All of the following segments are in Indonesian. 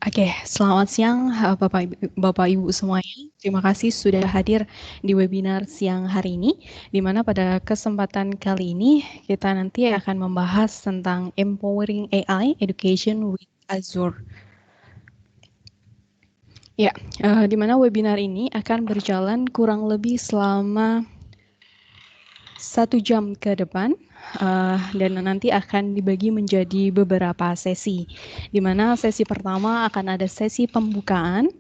Oke, selamat siang Bapak Ibu semuanya. Terima kasih sudah hadir di webinar siang hari ini, di mana pada kesempatan kali ini kita nanti akan membahas tentang Empowering AI Education with Azure. Ya, di mana webinar ini akan berjalan kurang lebih selama 1 jam ke depan, dan nanti akan dibagi menjadi beberapa sesi. Di mana sesi pertama akan ada sesi pembukaan,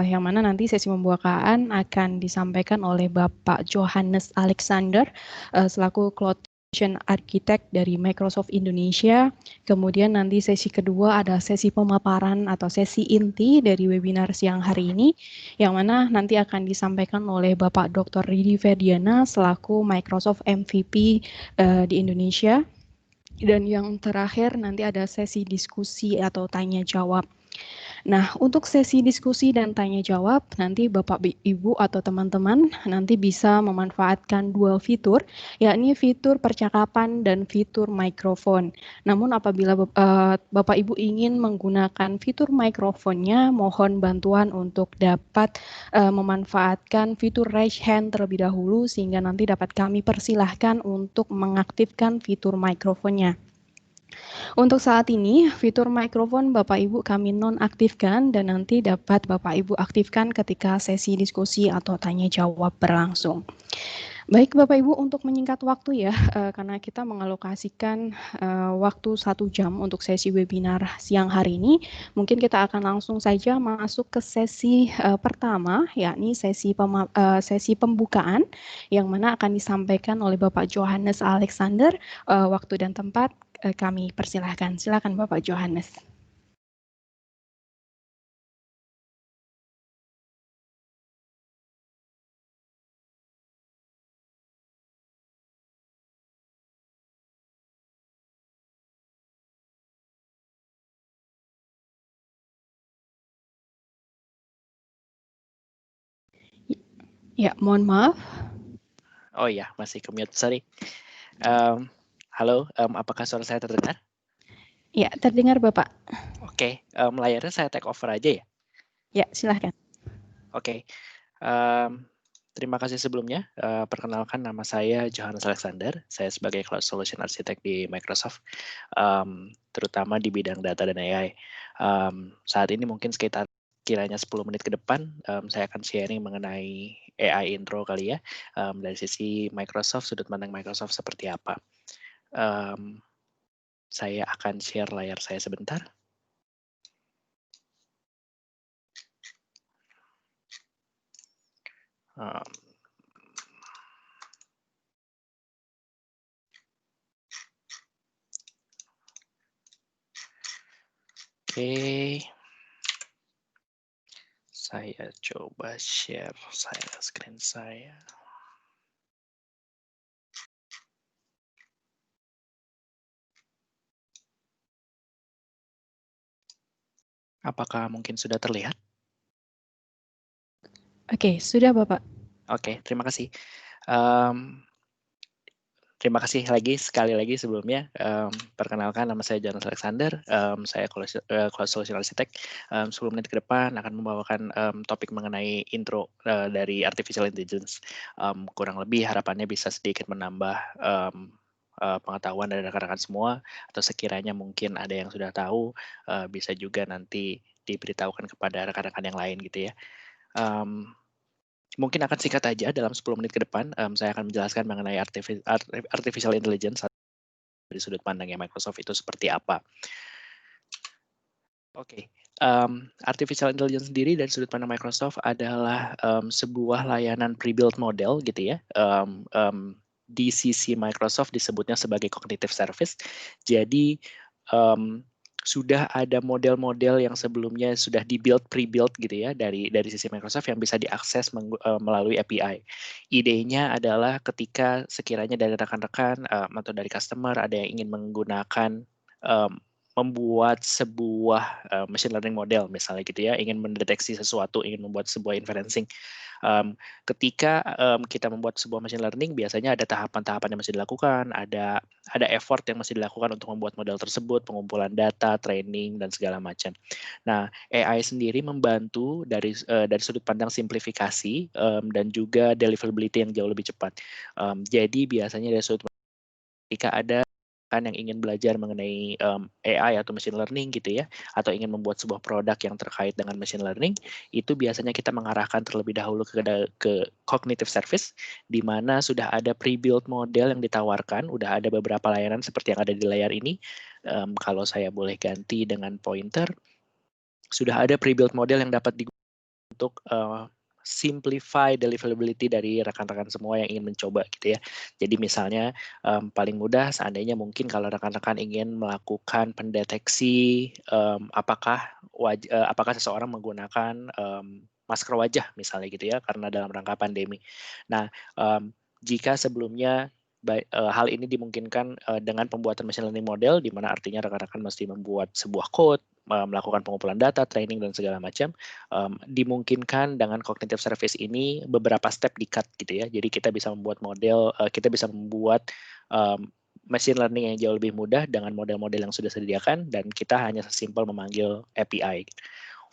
yang mana nanti sesi pembukaan akan disampaikan oleh Bapak Johannes Alexander, selaku Cloud Solution Architect dari Microsoft Indonesia. Kemudian nanti sesi kedua ada sesi pemaparan atau sesi inti dari webinar siang hari ini, yang mana nanti akan disampaikan oleh Bapak Dr. Ridi Ferdiana selaku Microsoft MVP di Indonesia. Dan yang terakhir nanti ada sesi diskusi atau tanya jawab. Nah, untuk sesi diskusi dan tanya jawab, nanti Bapak Ibu atau teman-teman nanti bisa memanfaatkan dua fitur, yakni fitur percakapan dan fitur mikrofon. Namun apabila Bapak Ibu ingin menggunakan fitur mikrofonnya, mohon bantuan untuk dapat memanfaatkan fitur raise hand terlebih dahulu, sehingga nanti dapat kami persilahkan untuk mengaktifkan fitur mikrofonnya. Untuk saat ini, fitur mikrofon Bapak Ibu kami nonaktifkan dan nanti dapat Bapak Ibu aktifkan ketika sesi diskusi atau tanya jawab berlangsung. Baik Bapak Ibu, untuk menyingkat waktu ya, karena kita mengalokasikan waktu 1 jam untuk sesi webinar siang hari ini, mungkin kita akan langsung saja masuk ke sesi pertama, yakni sesi pembukaan, yang mana akan disampaikan oleh Bapak Johannes Alexander. Waktu dan tempat kami persilahkan. Silakan Bapak Johannes. Ya, mohon maaf. Oh iya, masih ke-mute, sorry. Halo, apakah suara saya terdengar? Ya, terdengar Bapak. Oke, layarnya saya take over aja ya? Ya, silahkan. Oke, terima kasih sebelumnya. Perkenalkan, nama saya Johannes Alexander. Saya sebagai Cloud Solution Architect di Microsoft, terutama di bidang data dan AI. Saat ini mungkin sekitar kiranya 10 menit ke depan, saya akan sharing mengenai AI intro kali ya, dari sisi Microsoft, sudut pandang Microsoft seperti apa. Saya akan share layar saya sebentar. Oke. Saya coba share screen saya. Apakah mungkin sudah terlihat? Oke, sudah Bapak. Oke, terima kasih. Terima kasih sekali lagi sebelumnya. Perkenalkan, nama saya Johannes Alexander. Saya Cloud Solution Architect. 10 menit ke depan akan membawakan topik mengenai intro dari Artificial Intelligence. Kurang lebih harapannya bisa sedikit menambah pengetahuan dari rekan-rekan semua, atau sekiranya mungkin ada yang sudah tahu, bisa juga nanti diberitahukan kepada rekan-rekan yang lain gitu ya. Mungkin akan singkat aja dalam 10 menit ke depan, saya akan menjelaskan mengenai artificial intelligence dari sudut pandangnya Microsoft itu seperti apa. Oke, artificial intelligence sendiri dari sudut pandang Microsoft adalah sebuah layanan pre-built model gitu ya. Di sisi Microsoft disebutnya sebagai cognitive service. Jadi sudah ada model-model yang sebelumnya sudah di-build, pre-built gitu ya dari sisi Microsoft yang bisa diakses melalui API. Idenya adalah ketika sekiranya dari rekan-rekan atau dari customer ada yang ingin menggunakan membuat sebuah machine learning model misalnya gitu ya, ingin mendeteksi sesuatu, ingin membuat sebuah inferencing. Ketika kita membuat sebuah machine learning, biasanya ada tahapan-tahapan yang masih dilakukan, ada effort yang masih dilakukan untuk membuat model tersebut, pengumpulan data, training dan segala macam. Nah, AI sendiri membantu dari sudut pandang simplifikasi dan juga deliverability yang jauh lebih cepat. Jadi biasanya dari sudut ketika ada kan yang ingin belajar mengenai AI atau machine learning gitu ya, atau ingin membuat sebuah produk yang terkait dengan machine learning, itu biasanya kita mengarahkan terlebih dahulu ke cognitive service, di mana sudah ada pre-built model yang ditawarkan, udah ada beberapa layanan seperti yang ada di layar ini. Kalau saya boleh ganti dengan pointer, sudah ada pre-built model yang dapat digunakan untuk simplify deliverability dari rekan-rekan semua yang ingin mencoba gitu ya. Jadi misalnya paling mudah seandainya mungkin kalau rekan-rekan ingin melakukan pendeteksi apakah seseorang menggunakan masker wajah misalnya gitu ya karena dalam rangka pandemi. Nah, jika sebelumnya hal ini dimungkinkan dengan pembuatan machine learning model, di mana artinya rekan-rekan mesti membuat sebuah code, melakukan pengumpulan data, training dan segala macam, dimungkinkan dengan cognitive service ini beberapa step di-cut gitu ya. Jadi kita bisa membuat model, kita bisa membuat machine learning yang jauh lebih mudah dengan model-model yang sudah disediakan dan kita hanya sesimpel memanggil API.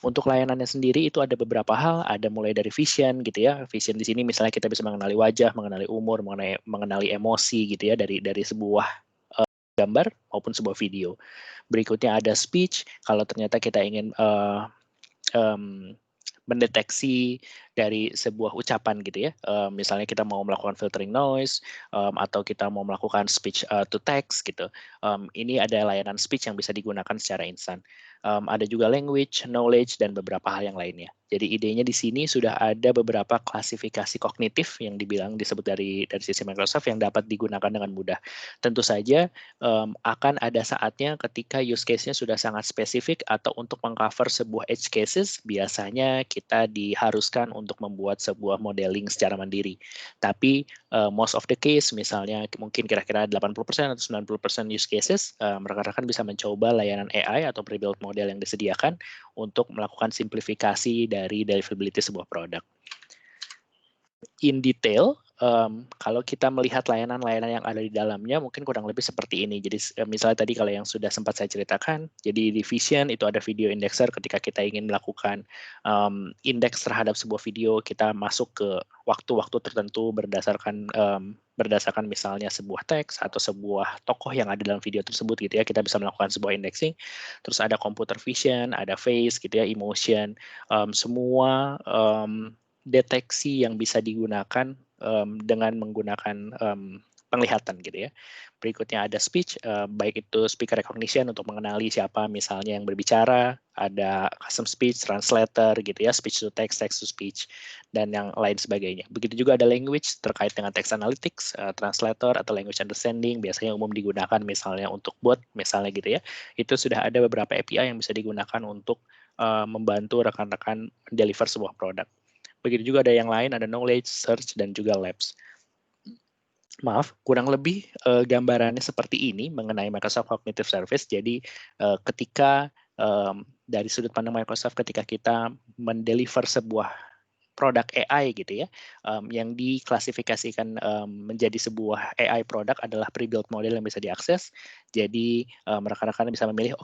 Untuk layanannya sendiri itu ada beberapa hal, ada mulai dari vision gitu ya. Vision di sini misalnya kita bisa mengenali wajah, mengenali umur, mengenali emosi gitu ya dari sebuah gambar maupun sebuah video. Berikutnya ada speech, kalau ternyata kita ingin mendeteksi dari sebuah ucapan gitu ya. Misalnya kita mau melakukan filtering noise atau kita mau melakukan speech to text gitu. Ini ada layanan speech yang bisa digunakan secara instan. Ada juga language, knowledge dan beberapa hal yang lainnya. Jadi idenya di sini sudah ada beberapa klasifikasi kognitif yang disebut dari sisi Microsoft yang dapat digunakan dengan mudah. Tentu saja akan ada saatnya ketika use case-nya sudah sangat spesifik atau untuk mengcover sebuah edge cases, biasanya kita diharuskan untuk membuat sebuah modeling secara mandiri. Tapi most of the case, misalnya mungkin kira-kira 80% atau 90% use cases, rekan-rekan bisa mencoba layanan AI atau pre-built model yang disediakan untuk melakukan simplifikasi dari deliverability sebuah produk. In detail, kalau kita melihat layanan-layanan yang ada di dalamnya mungkin kurang lebih seperti ini. Jadi misalnya tadi kalau yang sudah sempat saya ceritakan, jadi di Vision itu ada video indexer ketika kita ingin melakukan indeks terhadap sebuah video, kita masuk ke waktu-waktu tertentu berdasarkan misalnya sebuah teks atau sebuah tokoh yang ada dalam video tersebut gitu ya, kita bisa melakukan sebuah indexing. Terus ada computer vision, ada face gitu ya, emotion, semua deteksi yang bisa digunakan dengan menggunakan penglihatan gitu ya. Berikutnya ada speech, baik itu speaker recognition untuk mengenali siapa misalnya yang berbicara, ada custom speech, translator gitu ya, speech to text, text to speech, dan yang lain sebagainya. Begitu juga ada language terkait dengan text analytics, translator atau language understanding, biasanya umum digunakan misalnya untuk bot, misalnya gitu ya. Itu sudah ada beberapa API yang bisa digunakan untuk membantu rekan-rekan deliver sebuah produk. Begitu juga ada yang lain, ada knowledge, search, dan juga labs. Maaf, kurang lebih gambarannya seperti ini mengenai Microsoft Cognitive Service. Jadi ketika dari sudut pandang Microsoft, ketika kita mendeliver sebuah produk AI gitu ya, yang diklasifikasikan menjadi sebuah AI produk adalah pre-built model yang bisa diakses. Jadi rekan-rekan bisa memilih,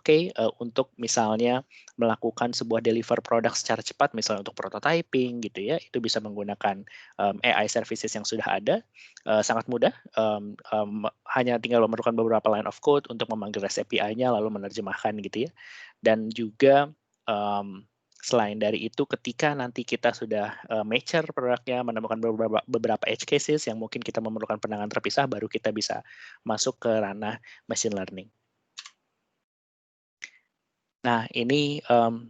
untuk misalnya melakukan sebuah deliver produk secara cepat, misalnya untuk prototyping gitu ya, itu bisa menggunakan AI services yang sudah ada, sangat mudah, hanya tinggal memerlukan beberapa line of code untuk memanggil REST API-nya lalu menerjemahkan gitu ya, dan juga selain dari itu, ketika nanti kita sudah mature produknya, menemukan beberapa edge cases yang mungkin kita memerlukan penanganan terpisah, baru kita bisa masuk ke ranah machine learning. Nah, ini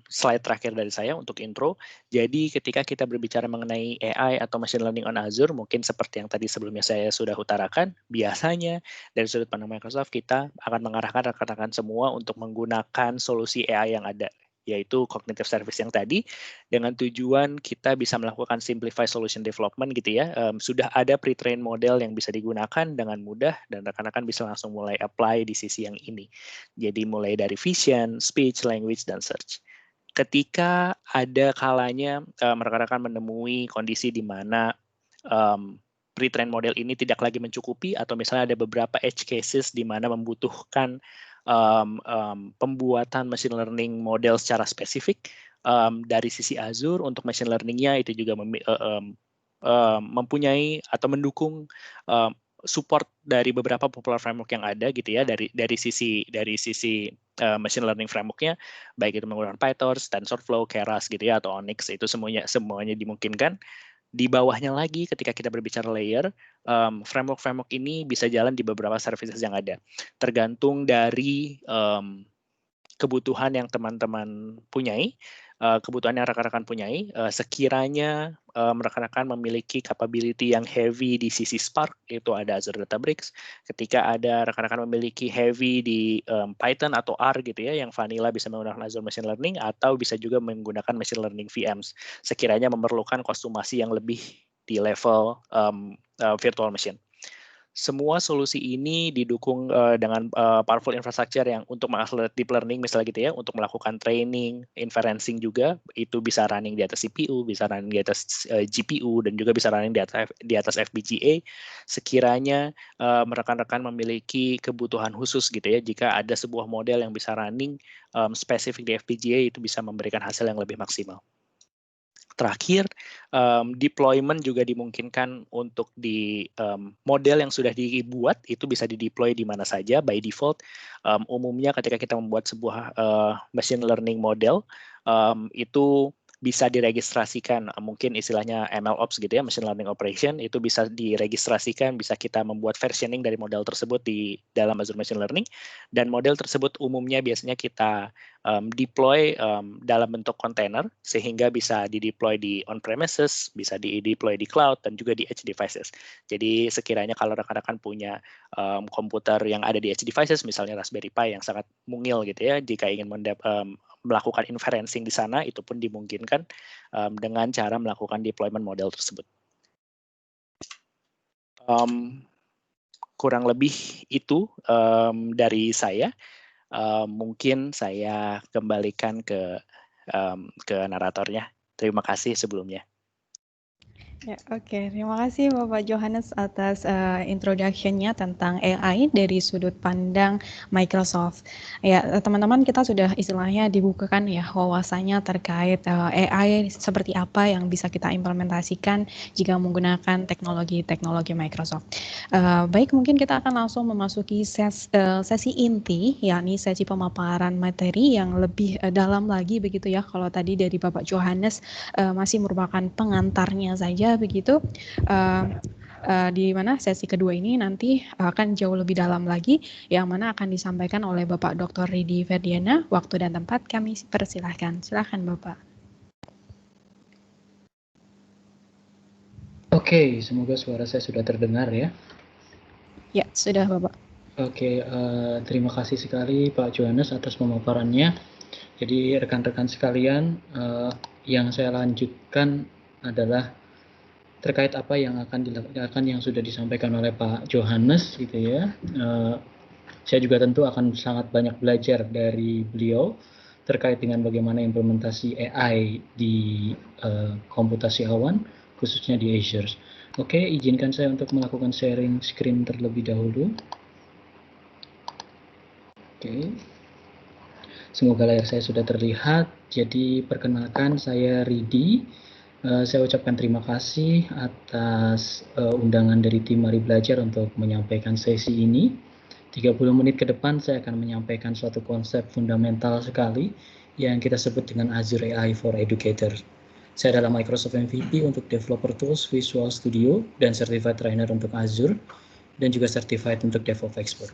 slide terakhir dari saya untuk intro. Jadi ketika kita berbicara mengenai AI atau machine learning on Azure, mungkin seperti yang tadi sebelumnya saya sudah utarakan, biasanya dari sudut pandang Microsoft, kita akan mengarahkan rekan-rekan semua untuk menggunakan solusi AI yang ada. yaitu cognitive service yang tadi, dengan tujuan kita bisa melakukan simplify solution development gitu ya. Sudah ada pre-trained model yang bisa digunakan dengan mudah dan rekan-rekan bisa langsung mulai apply di sisi yang ini. Jadi mulai dari vision, speech, language, dan search. Ketika ada kalanya rekan-rekan menemui kondisi di mana pre-trained model ini tidak lagi mencukupi atau misalnya ada beberapa edge cases di mana membutuhkan pembuatan machine learning model secara spesifik dari sisi Azure untuk machine learning-nya itu juga mempunyai atau mendukung support dari beberapa popular framework yang ada gitu ya dari sisi machine learning framework-nya, baik itu menggunakan PyTorch, TensorFlow, Keras gitu ya atau Onyx, itu semuanya dimungkinkan. Di bawahnya lagi ketika kita berbicara layer, framework ini bisa jalan di beberapa services yang ada. Tergantung dari kebutuhan yang teman-teman punyai, kebutuhan yang rekan-rekan punyai, sekiranya rekan-rekan memiliki capability yang heavy di sisi Spark, itu ada Azure Databricks. Ketika ada rekan-rekan memiliki heavy di Python atau R gitu ya, yang vanilla bisa menggunakan Azure Machine Learning, atau bisa juga menggunakan Machine Learning VMs, sekiranya memerlukan kostumasi yang lebih di level virtual machine. Semua solusi ini didukung dengan powerful infrastructure yang untuk mengakselerate deep learning misalnya gitu ya, untuk melakukan training, inferencing juga, itu bisa running di atas CPU, bisa running di atas GPU, dan juga bisa running di atas FPGA, sekiranya rekan-rekan memiliki kebutuhan khusus gitu ya, jika ada sebuah model yang bisa running spesifik di FPGA, itu bisa memberikan hasil yang lebih maksimal. Terakhir, deployment juga dimungkinkan untuk di model yang sudah dibuat, itu bisa di-deploy di mana saja by default. Umumnya ketika kita membuat sebuah machine learning model, itu bisa diregistrasikan, mungkin istilahnya MLOps gitu ya, machine learning operation, itu bisa diregistrasikan, bisa kita membuat versioning dari model tersebut di dalam Azure Machine Learning, dan model tersebut umumnya biasanya kita deploy dalam bentuk kontainer, sehingga bisa di-deploy di on-premises, bisa di-deploy di cloud, dan juga di edge devices. Jadi sekiranya kalau rekan-rekan punya komputer yang ada di edge devices, misalnya Raspberry Pi yang sangat mungil gitu ya, jika ingin melakukan inferencing di sana, itu pun dimungkinkan dengan cara melakukan deployment model tersebut. Kurang lebih itu dari saya. Mungkin saya kembalikan ke naratornya. Terima kasih sebelumnya. Ya, oke. Terima kasih Bapak Johannes atas introduction-nya tentang AI dari sudut pandang Microsoft. Ya, teman-teman, kita sudah istilahnya dibukakan ya wawasannya terkait AI seperti apa yang bisa kita implementasikan jika menggunakan teknologi Microsoft. Baik, mungkin kita akan langsung memasuki sesi inti, yakni sesi pemaparan materi yang lebih dalam lagi begitu ya. Kalau tadi dari Bapak Johannes masih merupakan pengantarnya saja begitu, di mana sesi kedua ini nanti akan jauh lebih dalam lagi, yang mana akan disampaikan oleh Bapak Dr. Ridi Ferdiana. Waktu dan tempat kami persilahkan. Silakan Bapak. Oke, semoga suara saya sudah terdengar ya. Ya, sudah Bapak. Oke, terima kasih sekali Pak Johannes atas pemaparannya. Jadi rekan-rekan sekalian, yang saya lanjutkan adalah terkait apa yang akan dilakukan yang sudah disampaikan oleh Pak Johannes gitu ya. Saya juga tentu akan sangat banyak belajar dari beliau terkait dengan bagaimana implementasi AI di komputasi awan, khususnya di Azure. Oke, izinkan saya untuk melakukan sharing screen terlebih dahulu. Oke. Semoga layar saya sudah terlihat. Jadi perkenalkan, saya Ridi. Saya ucapkan terima kasih atas undangan dari tim Mari Belajar untuk menyampaikan sesi ini. 30 menit ke depan saya akan menyampaikan suatu konsep fundamental sekali yang kita sebut dengan Azure AI for Educators. Saya adalah Microsoft MVP untuk Developer Tools, Visual Studio, dan Certified Trainer untuk Azure, dan juga Certified untuk DevOps Expert.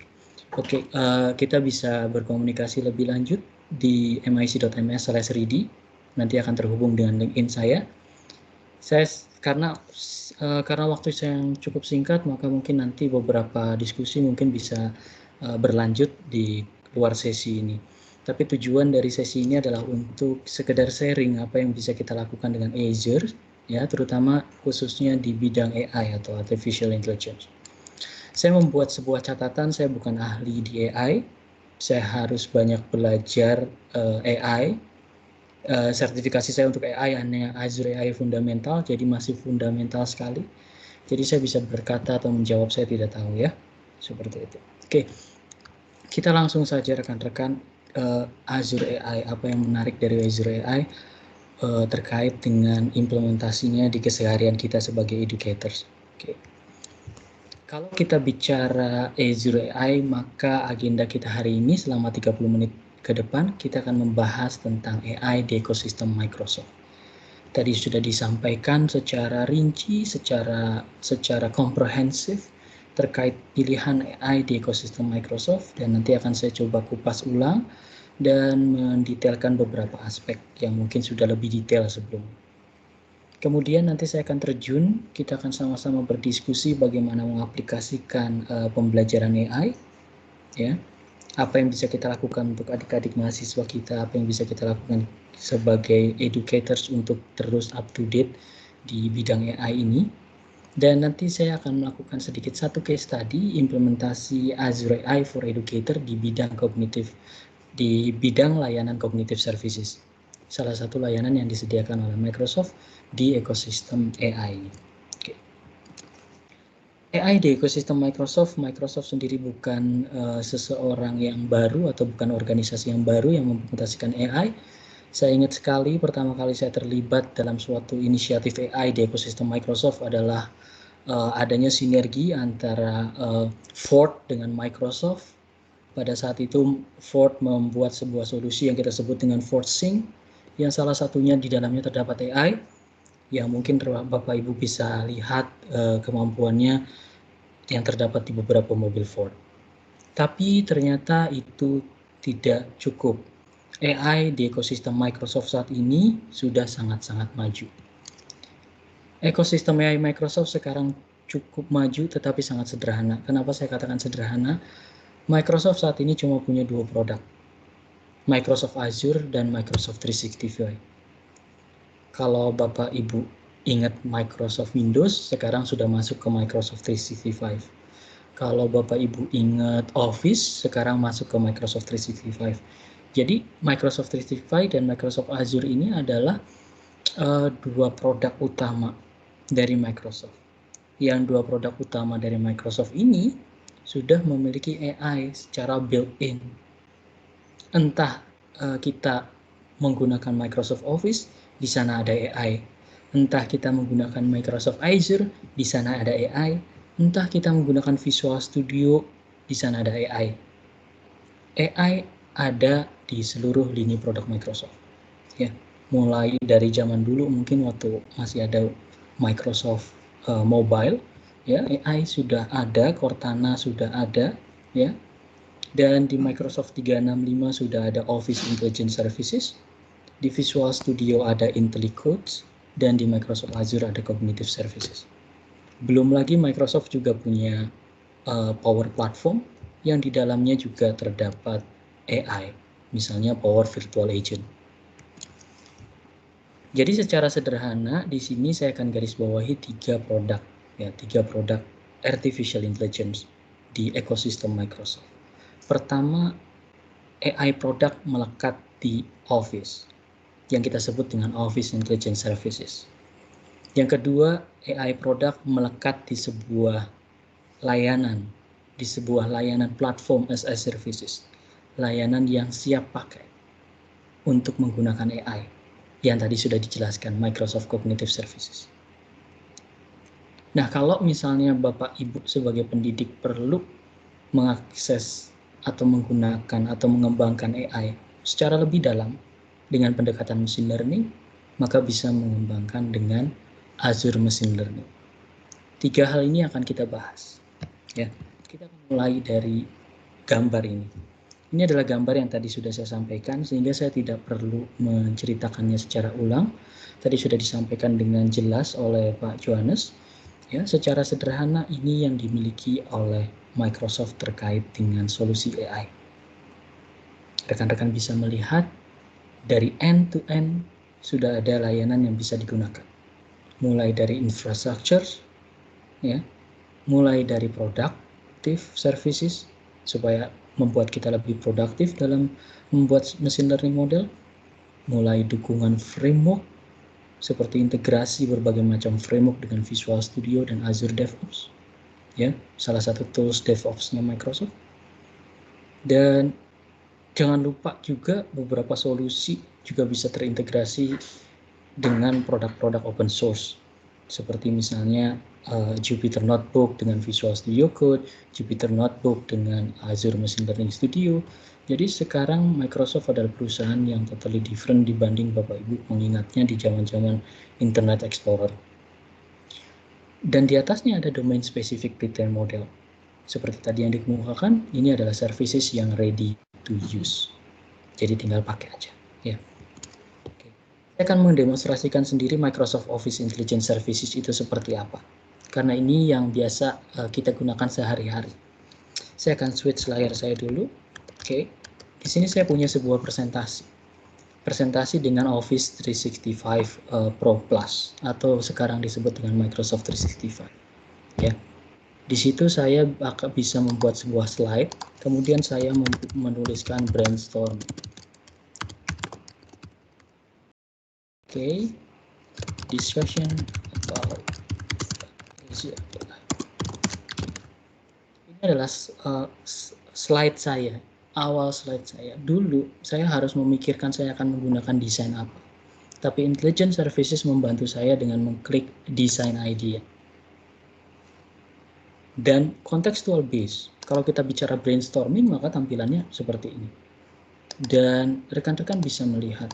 Oke, kita bisa berkomunikasi lebih lanjut di mic.ms/ridi. Nanti akan terhubung dengan LinkedIn saya. Karena waktu saya yang cukup singkat, maka mungkin nanti beberapa diskusi mungkin bisa berlanjut di luar sesi ini. Tapi tujuan dari sesi ini adalah untuk sekedar sharing apa yang bisa kita lakukan dengan Azure, ya, terutama khususnya di bidang AI atau Artificial Intelligence. Saya membuat sebuah catatan, saya bukan ahli di AI, saya harus banyak belajar AI. Sertifikasi saya untuk AI hanya Azure AI Fundamental, jadi masih fundamental sekali. Jadi saya bisa berkata atau menjawab saya tidak tahu, ya, seperti itu. Oke, kita langsung saja rekan-rekan. Azure AI, apa yang menarik dari Azure AI terkait dengan implementasinya di keseharian kita sebagai educators. Oke. Kalau kita bicara Azure AI, maka agenda kita hari ini selama 30 menit ke depan kita akan membahas tentang AI di ekosistem Microsoft. Tadi sudah disampaikan secara rinci, secara komprehensif terkait pilihan AI di ekosistem Microsoft, dan nanti akan saya coba kupas ulang dan mendetailkan beberapa aspek yang mungkin sudah lebih detail sebelumnya. Kemudian nanti saya akan terjun, kita akan sama-sama berdiskusi bagaimana mengaplikasikan pembelajaran AI, ya. Apa yang bisa kita lakukan untuk adik-adik mahasiswa kita, apa yang bisa kita lakukan sebagai educators untuk terus up to date di bidang AI ini. Dan nanti saya akan melakukan sedikit satu case study implementasi Azure AI for Educator di bidang layanan cognitive services. Salah satu layanan yang disediakan oleh Microsoft di ekosistem AI. Oke. AI di ekosistem Microsoft sendiri bukan seseorang yang baru atau bukan organisasi yang baru yang mengimplementasikan AI. Saya ingat sekali pertama kali saya terlibat dalam suatu inisiatif AI di ekosistem Microsoft adalah adanya sinergi antara Ford dengan Microsoft. Pada saat itu Ford membuat sebuah solusi yang kita sebut dengan Ford Sync, yang salah satunya di dalamnya terdapat AI, yang mungkin Bapak Ibu bisa lihat kemampuannya yang terdapat di beberapa mobil Ford. Tapi ternyata itu tidak cukup. AI di ekosistem Microsoft saat ini sudah sangat-sangat maju. Ekosistem AI Microsoft sekarang cukup maju tetapi sangat sederhana. Kenapa saya katakan sederhana? Microsoft saat ini cuma punya dua produk, Microsoft Azure dan Microsoft 365. Kalau Bapak Ibu ingat Microsoft Windows, sekarang sudah masuk ke Microsoft 365. Kalau Bapak Ibu ingat Office, sekarang masuk ke Microsoft 365. Jadi Microsoft 365 dan Microsoft Azure ini adalah dua produk utama dari Microsoft. Yang dua produk utama dari Microsoft ini sudah memiliki AI secara built-in. Entah kita menggunakan Microsoft Office, di sana ada AI. Entah kita menggunakan Microsoft Azure, di sana ada AI. Entah kita menggunakan Visual Studio, di sana ada AI. AI ada di seluruh lini produk Microsoft. Ya, mulai dari zaman dulu mungkin waktu masih ada Microsoft Mobile, ya, AI sudah ada, Cortana sudah ada, ya. Dan di Microsoft 365 sudah ada Office Intelligence Services, di Visual Studio ada IntelliCodes, dan di Microsoft Azure ada Cognitive Services. Belum lagi Microsoft juga punya Power Platform yang di dalamnya juga terdapat AI, misalnya Power Virtual Agent. Jadi secara sederhana di sini saya akan garis bawahi tiga produk Artificial Intelligence di ekosistem Microsoft. Pertama, AI produk melekat di Office yang kita sebut dengan Office Intelligence Services. Yang kedua, AI produk melekat di sebuah layanan platform as a services, layanan yang siap pakai untuk menggunakan AI yang tadi sudah dijelaskan, Microsoft Cognitive Services. Nah, kalau misalnya Bapak Ibu sebagai pendidik perlu mengakses atau menggunakan atau mengembangkan AI secara lebih dalam dengan pendekatan machine learning, maka bisa mengembangkan dengan Azure Machine Learning. Tiga hal ini akan kita bahas. Ya, kita akan mulai dari gambar ini. Ini adalah gambar yang tadi sudah saya sampaikan, sehingga saya tidak perlu menceritakannya secara ulang. Tadi sudah disampaikan dengan jelas oleh Pak Johannes. Ya, secara sederhana ini yang dimiliki oleh Microsoft terkait dengan solusi AI. rekan-rekan bisa melihat dari end to end sudah ada layanan yang bisa digunakan. Mulai dari infrastructure, ya, mulai dari productive services supaya membuat kita lebih produktif dalam membuat machine learning model, mulai dukungan framework seperti integrasi berbagai macam framework dengan Visual Studio dan Azure DevOps, ya, salah satu tools DevOps-nya Microsoft. Dan jangan lupa juga beberapa solusi juga bisa terintegrasi dengan produk-produk open source, seperti misalnya Jupyter Notebook dengan Visual Studio Code, Jupyter Notebook dengan Azure Machine Learning Studio. Jadi sekarang Microsoft adalah perusahaan yang totally different dibanding Bapak Ibu mengingatnya di zaman-zaman Internet Explorer. Dan di atasnya ada domain specific retail model. Seperti tadi yang dikemukakan, ini adalah services yang ready to use. Jadi tinggal pakai aja, ya. Oke. Saya akan mendemonstrasikan sendiri Microsoft Office Intelligence Services itu seperti apa. Karena ini yang biasa kita gunakan sehari-hari. Saya akan switch layar saya dulu. Oke. Di sini saya punya sebuah presentasi. Presentasi dengan Office 365 Pro Plus atau sekarang disebut dengan Microsoft 365. Ya. Di situ saya bisa membuat sebuah slide, kemudian saya menuliskan brainstorm. Oke, discussion about Azure. Ini adalah slide saya, awal slide saya. Dulu saya harus memikirkan saya akan menggunakan desain apa. Tapi Intelligence Services membantu saya dengan mengklik design idea. Dan contextual base, kalau kita bicara brainstorming maka tampilannya seperti ini. Dan rekan-rekan bisa melihat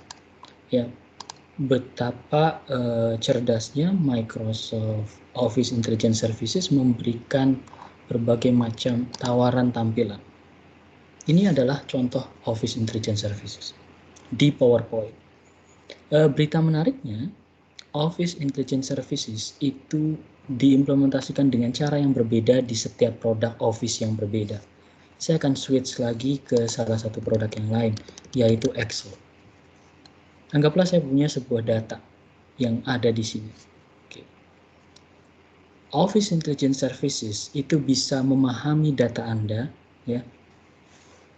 ya betapa cerdasnya Microsoft Office Intelligence Services memberikan berbagai macam tawaran tampilan. Ini adalah contoh Office Intelligence Services di PowerPoint. Berita menariknya, Office Intelligence Services itu diimplementasikan dengan cara yang berbeda di setiap produk Office yang berbeda. Saya akan switch lagi ke salah satu produk yang lain, yaitu Excel. Anggaplah saya punya sebuah data yang ada di sini. Oke. Office Intelligence Services itu bisa memahami data Anda, ya,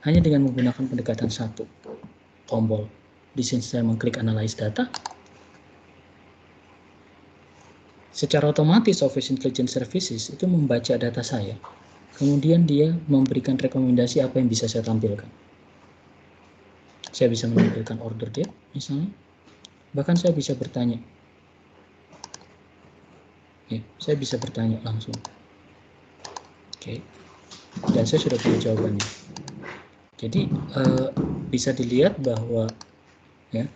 hanya dengan menggunakan pendekatan satu, tombol. Di sini saya mengklik Analyze Data. Secara otomatis Office Intelligence Services itu membaca data saya. Kemudian dia memberikan rekomendasi apa yang bisa saya tampilkan. Saya bisa menampilkan order date misalnya. Bahkan saya bisa bertanya. Ya, saya bisa bertanya langsung. Oke. Dan saya sudah punya jawabannya. Jadi bisa dilihat bahwa ya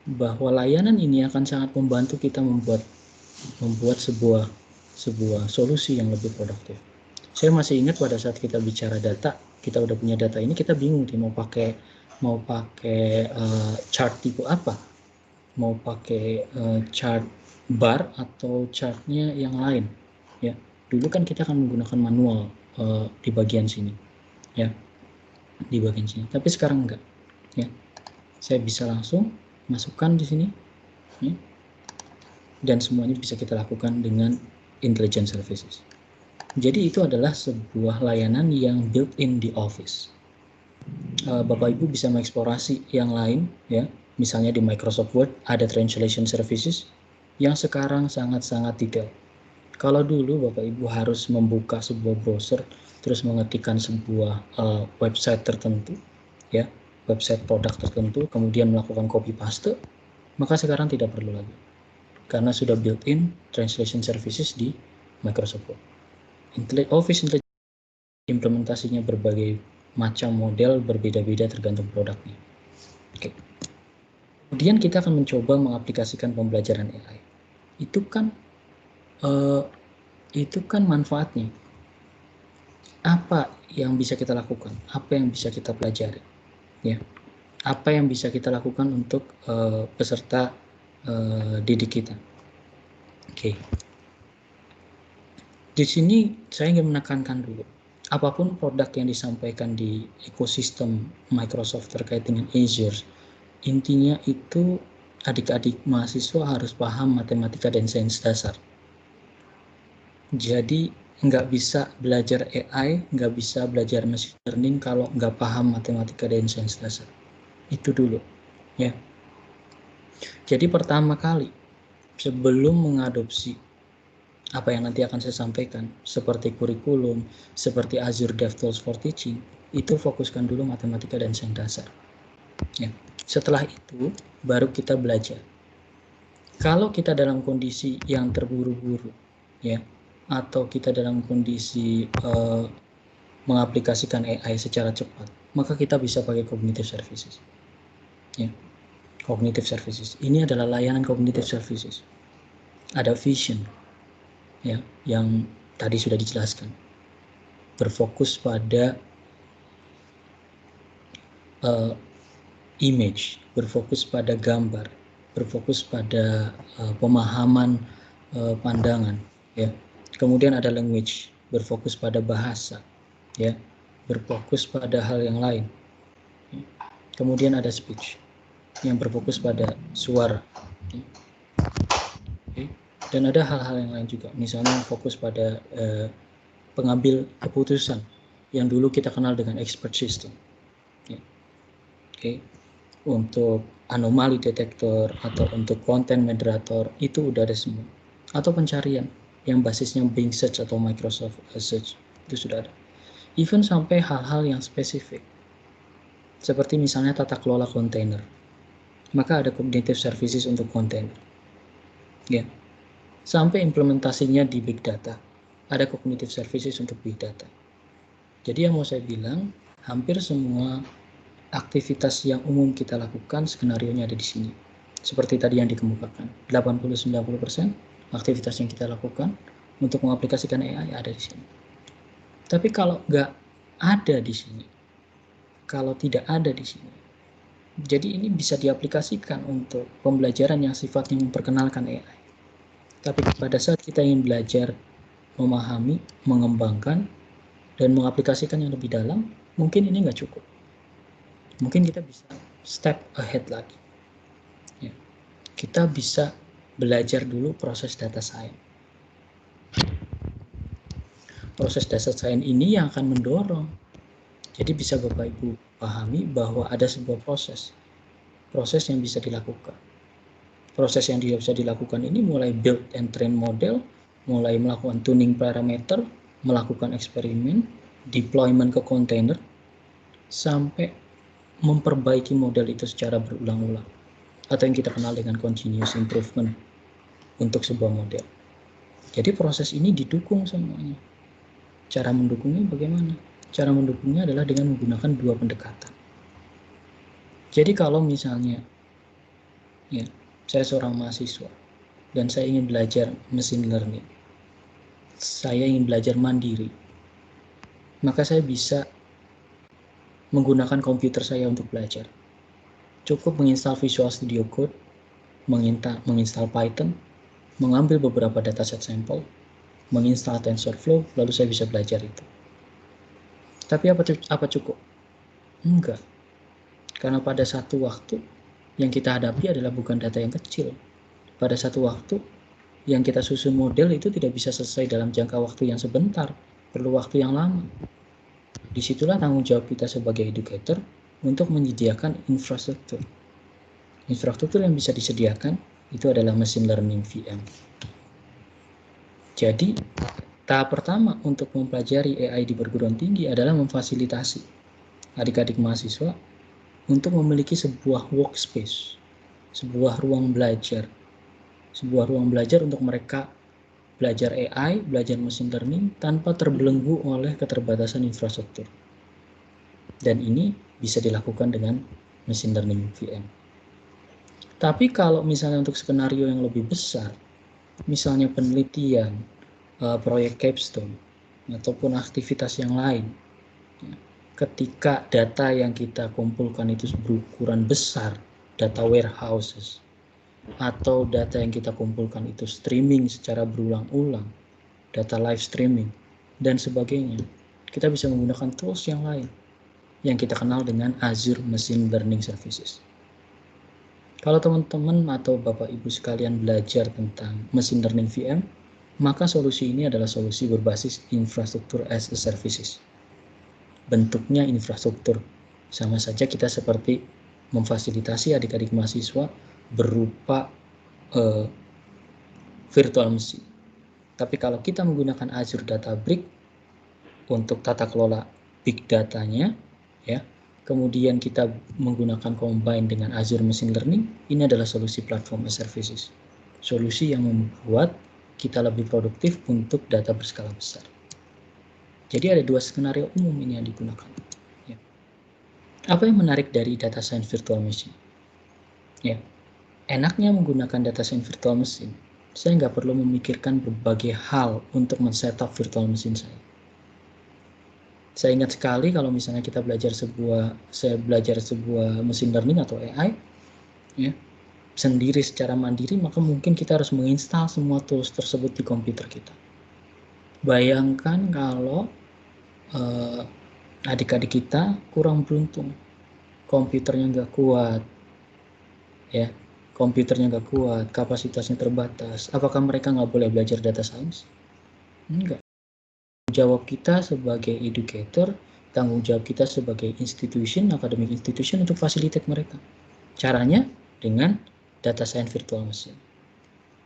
bahwa layanan ini akan sangat membantu kita membuat sebuah solusi yang lebih produktif. Saya masih ingat pada saat kita bicara data, kita udah punya data ini, kita bingung nih mau pakai chart tipe apa, mau pakai chart bar atau chartnya yang lain. Ya, dulu kan kita akan menggunakan manual di bagian sini, ya, di bagian sini. Tapi sekarang enggak. Ya, saya bisa langsung masukkan di sini. Ya. Dan semuanya bisa kita lakukan dengan Intelligence Services. Jadi itu adalah sebuah layanan yang built-in di Office. Bapak Ibu bisa mengeksplorasi yang lain, ya. Misalnya di Microsoft Word ada Translation Services yang sekarang sangat-sangat detail. Kalau dulu Bapak Ibu harus membuka sebuah browser terus mengetikkan sebuah website tertentu, ya, website produk tertentu, kemudian melakukan copy paste, maka sekarang tidak perlu lagi. Karena sudah built-in translation services di Microsoft Word. Office Intelligence implementasinya berbagai macam model berbeda-beda tergantung produknya. Oke. Kemudian kita akan mencoba mengaplikasikan pembelajaran AI. Itu kan manfaatnya. Apa yang bisa kita lakukan? Apa yang bisa kita pelajari? Ya. Apa yang bisa kita lakukan untuk peserta didik kita? Oke. Di sini saya ingin menekankan dulu, apapun produk yang disampaikan di ekosistem Microsoft terkait dengan Azure, intinya itu adik-adik mahasiswa harus paham matematika dan sains dasar. Jadi nggak bisa belajar AI, nggak bisa belajar machine learning kalau nggak paham matematika dan sains dasar. Itu dulu, ya. Jadi pertama kali sebelum mengadopsi apa yang nanti akan saya sampaikan, seperti kurikulum, seperti Azure DevTools for Teaching, itu fokuskan dulu matematika dan sains dasar. Ya. Setelah itu, baru kita belajar. Kalau kita dalam kondisi yang terburu-buru, ya, atau kita dalam kondisi mengaplikasikan AI secara cepat, maka kita bisa pakai cognitive services. Ya. Cognitive services. Ini adalah layanan cognitive services. Ada vision, ya, yang tadi sudah dijelaskan, berfokus pada image, berfokus pada gambar, berfokus pada pemahaman pandangan, ya. Kemudian ada language, berfokus pada bahasa, ya, berfokus pada hal yang lain. Kemudian ada speech, yang berfokus pada suara, ya. Okay. Dan ada hal-hal yang lain juga, misalnya fokus pada pengambil keputusan yang dulu kita kenal dengan expert system, ya. Okay. Untuk anomali detektor atau untuk konten moderator itu udah ada semua, atau pencarian yang basisnya Bing Search atau Microsoft Search itu sudah ada. Even sampai hal-hal yang spesifik seperti misalnya tata kelola kontainer, maka ada cognitive services untuk kontainer, ya. Sampai implementasinya di big data, ada cognitive services untuk big data. Jadi yang mau saya bilang, hampir semua aktivitas yang umum kita lakukan skenarionya ada di sini. Seperti tadi yang dikemukakan, 80-90% aktivitas yang kita lakukan untuk mengaplikasikan AI ada di sini. Tapi kalau nggak ada di sini, kalau tidak ada di sini, jadi ini bisa diaplikasikan untuk pembelajaran yang sifatnya memperkenalkan AI. Tapi pada saat kita ingin belajar, memahami, mengembangkan, dan mengaplikasikan yang lebih dalam, mungkin ini nggak cukup. Mungkin kita bisa step ahead lagi. Ya. Kita bisa belajar dulu proses data science. Proses data science ini yang akan mendorong. Jadi bisa Bapak Ibu pahami bahwa ada sebuah proses yang bisa dilakukan. Proses yang bisa dilakukan ini mulai build and train model, mulai melakukan tuning parameter, melakukan eksperimen, deployment ke container, sampai memperbaiki model itu secara berulang-ulang, atau yang kita kenal dengan continuous improvement untuk sebuah model. Jadi proses ini didukung semuanya. Cara mendukungnya bagaimana? Cara mendukungnya adalah dengan menggunakan dua pendekatan. Jadi kalau misalnya, ya, saya seorang mahasiswa dan saya ingin belajar machine learning, saya ingin belajar mandiri, maka saya bisa menggunakan komputer saya untuk belajar. Cukup menginstal Visual Studio Code, menginstal Python, mengambil beberapa dataset sampel, menginstal TensorFlow, lalu saya bisa belajar itu. Tapi apa cukup? Enggak. Karena pada satu waktu yang kita hadapi adalah bukan data yang kecil. Pada satu waktu yang kita susun model itu tidak bisa selesai dalam jangka waktu yang sebentar, perlu waktu yang lama. Disitulah tanggung jawab kita sebagai educator untuk menyediakan infrastruktur. Infrastruktur yang bisa disediakan itu adalah machine learning VM. Jadi, tahap pertama untuk mempelajari AI di perguruan tinggi adalah memfasilitasi adik-adik mahasiswa untuk memiliki sebuah workspace, sebuah ruang belajar untuk mereka belajar AI, belajar machine learning tanpa terbelenggu oleh keterbatasan infrastruktur. Dan ini bisa dilakukan dengan machine learning VM. Tapi kalau misalnya untuk skenario yang lebih besar, misalnya penelitian, proyek capstone, ataupun aktivitas yang lain, ketika data yang kita kumpulkan itu berukuran besar, data warehouses, atau data yang kita kumpulkan itu streaming secara berulang-ulang, data live streaming, dan sebagainya, kita bisa menggunakan tools yang lain yang kita kenal dengan Azure Machine Learning Services. Kalau teman-teman atau Bapak Ibu sekalian belajar tentang Machine Learning VM, maka solusi ini adalah solusi berbasis infrastruktur as a services. Bentuknya infrastruktur. Sama saja kita seperti memfasilitasi adik-adik mahasiswa berupa virtual machine. Tapi kalau kita menggunakan Azure Databricks untuk tata kelola big datanya, ya, kemudian kita menggunakan combine dengan Azure Machine Learning, ini adalah solusi platform as services. Solusi yang membuat kita lebih produktif untuk data berskala besar. Jadi ada dua skenario umum ini yang digunakan. Ya. Apa yang menarik dari data science virtual machine? Ya, enaknya menggunakan data science virtual machine, saya nggak perlu memikirkan berbagai hal untuk men-setup virtual machine saya. Saya ingat sekali kalau misalnya saya belajar sebuah machine learning atau AI, ya, sendiri secara mandiri, maka mungkin kita harus menginstal semua tools tersebut di komputer kita. Bayangkan kalau adik-adik kita kurang beruntung, komputernya nggak kuat, ya, kapasitasnya terbatas. Apakah mereka nggak boleh belajar data science? Enggak. Jawab kita sebagai educator, tanggung jawab kita sebagai institution, academic institution untuk facilitate mereka. Caranya dengan data science virtual machine.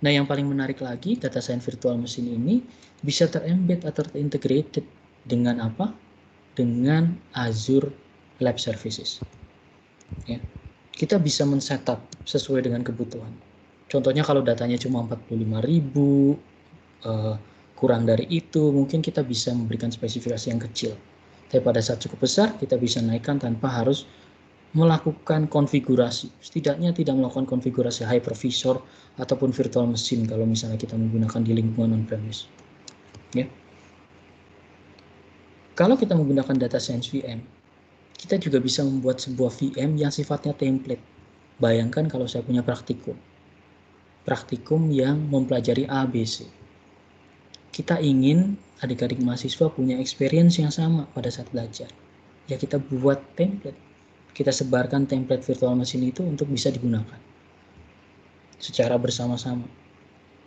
Nah, yang paling menarik lagi, data science virtual machine ini bisa terembed atau terintegrated dengan apa? Dengan Azure Lab Services. Ya. Kita bisa men-setup sesuai dengan kebutuhan. Contohnya kalau datanya cuma 45.000, kurang dari itu, mungkin kita bisa memberikan spesifikasi yang kecil. Tapi pada saat cukup besar, kita bisa naikkan tanpa harus melakukan konfigurasi. Setidaknya tidak melakukan konfigurasi hypervisor ataupun virtual machine kalau misalnya kita menggunakan di lingkungan on-premise. Ya. Kalau kita menggunakan data science VM, kita juga bisa membuat sebuah VM yang sifatnya template. Bayangkan kalau saya punya praktikum yang mempelajari ABC. Kita ingin adik-adik mahasiswa punya experience yang sama pada saat belajar. Ya, kita buat template. Kita sebarkan template virtual machine itu untuk bisa digunakan secara bersama-sama.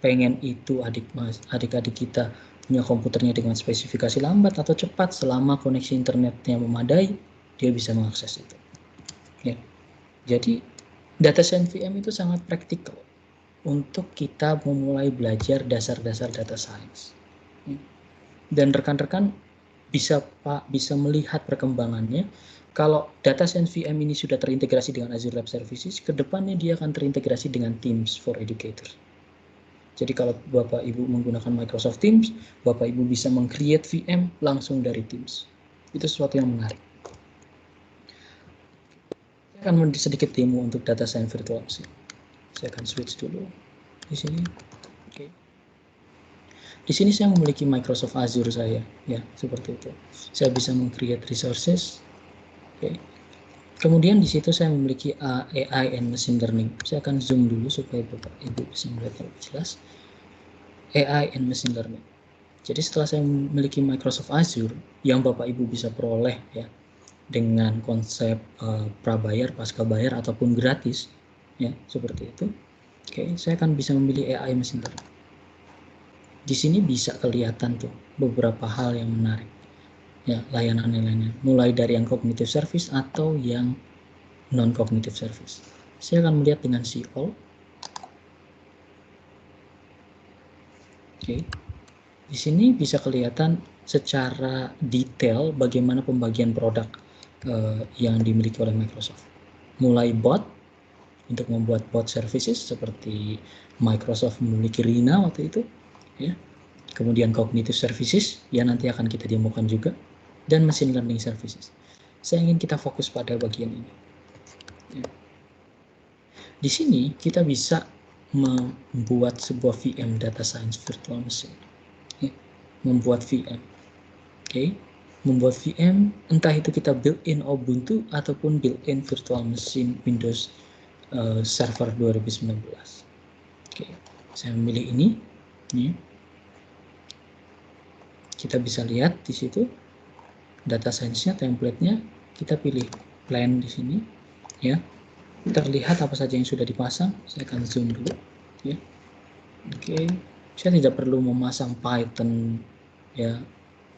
Pengen itu adik-adik kita punya komputernya dengan spesifikasi lambat atau cepat, selama koneksi internetnya memadai, dia bisa mengakses itu. Ya. Jadi data science VM itu sangat praktikal untuk kita memulai belajar dasar-dasar data science. Dan rekan-rekan bisa melihat perkembangannya. Kalau data science VM ini sudah terintegrasi dengan Azure Lab Services, ke depannya dia akan terintegrasi dengan Teams for Educators. Jadi kalau Bapak Ibu menggunakan Microsoft Teams, Bapak Ibu bisa meng-create VM langsung dari Teams. Itu sesuatu yang menarik. Saya akan sedikit demo untuk data science virtual machine. Saya akan switch dulu di sini. Oke. Di sini saya memiliki Microsoft Azure saya, ya, seperti itu. Saya bisa meng-create resources. Oke. Kemudian di situ saya memiliki AI and Machine Learning. Saya akan zoom dulu supaya Bapak Ibu bisa melihat lebih jelas. AI and Machine Learning. Jadi setelah saya memiliki Microsoft Azure yang Bapak Ibu bisa peroleh, ya, dengan konsep prabayar, pasca bayar ataupun gratis, ya, seperti itu. Oke, saya akan bisa memilih AI Machine Learning. Di sini bisa kelihatan tuh beberapa hal yang menarik, ya, layanan-layanan, mulai dari yang cognitive service atau yang non cognitive service. Saya akan melihat dengan see all. Oke. Di sini bisa kelihatan secara detail bagaimana pembagian produk yang dimiliki oleh Microsoft. Mulai bot untuk membuat bot services seperti Microsoft memiliki Rina waktu itu, ya. Kemudian cognitive services yang nanti akan kita demokan juga, dan machine learning services. Saya ingin kita fokus pada bagian ini. Ya. Di sini kita bisa membuat sebuah VM data science virtual machine. Ya. Membuat VM. Oke. Membuat VM, entah itu kita built-in Ubuntu ataupun built-in virtual machine Windows Server 2019. Oke. Saya memilih ini. Ya. Kita bisa lihat di situ data science-nya, template-nya, kita pilih plan di sini, ya. Terlihat apa saja yang sudah dipasang. Saya akan zoom dulu, ya. Oke, saya tidak perlu memasang Python, ya,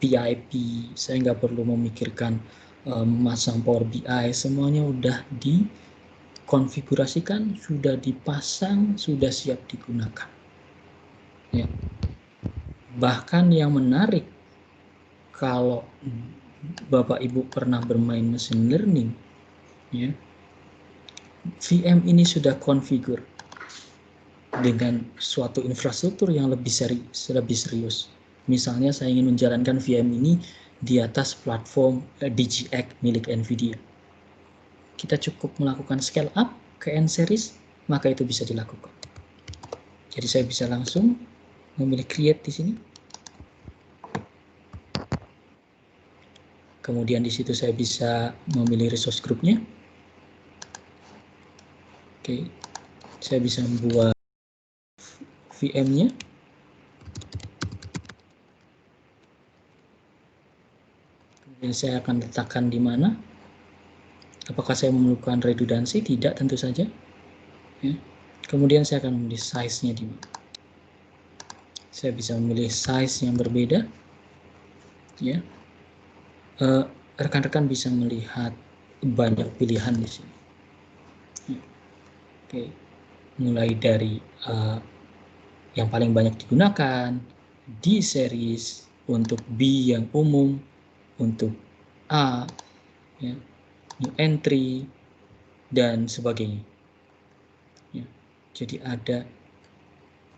PIP. Saya nggak perlu memikirkan memasang Power BI. Semuanya udah dikonfigurasikan, sudah dipasang, sudah siap digunakan. Ya. Bahkan yang menarik, kalau Bapak Ibu pernah bermain machine learning, ya, VM ini sudah konfigur dengan suatu infrastruktur yang lebih serius. Misalnya saya ingin menjalankan VM ini di atas platform DGX milik NVIDIA. Kita cukup melakukan scale up ke N-series, maka itu bisa dilakukan. Jadi saya bisa langsung memilih create di sini. Kemudian di situ saya bisa memilih resource group-nya. Oke, saya bisa membuat VM-nya. Kemudian saya akan letakkan di mana. Apakah saya memerlukan redundansi? Tidak, tentu saja. Ya. Kemudian saya akan memilih size-nya di mana. Saya bisa memilih size yang berbeda. Ya. Rekan-rekan bisa melihat banyak pilihan di sini. Ya. Oke. Mulai dari yang paling banyak digunakan, D series, untuk B yang umum, untuk A, ya, new entry, dan sebagainya. Ya. Jadi ada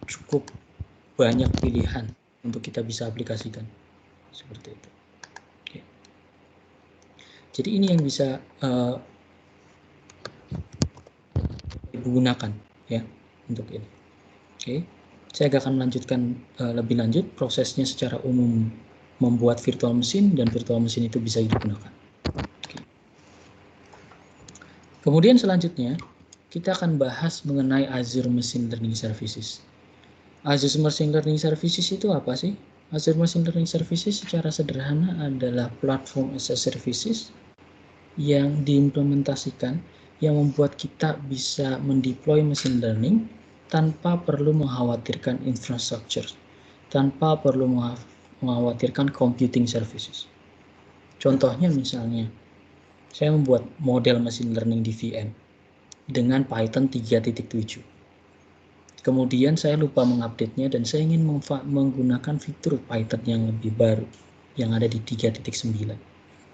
cukup banyak pilihan untuk kita bisa aplikasikan seperti itu. Oke. Jadi ini yang bisa digunakan, ya, untuk ini. Oke. Saya akan melanjutkan lebih lanjut prosesnya secara umum membuat virtual machine, dan virtual machine itu bisa digunakan. Oke. Kemudian selanjutnya kita akan bahas mengenai Azure Machine Learning Services. Azure Machine Learning Services itu apa sih? Azure Machine Learning Services secara sederhana adalah platform as a services yang diimplementasikan, yang membuat kita bisa mendeploy machine learning tanpa perlu mengkhawatirkan infrastructure, tanpa perlu mengkhawatirkan computing services. Contohnya misalnya, saya membuat model machine learning di VM dengan Python 3.7. Kemudian saya lupa mengupdate-nya dan saya ingin menggunakan fitur Python yang lebih baru yang ada di 3.9.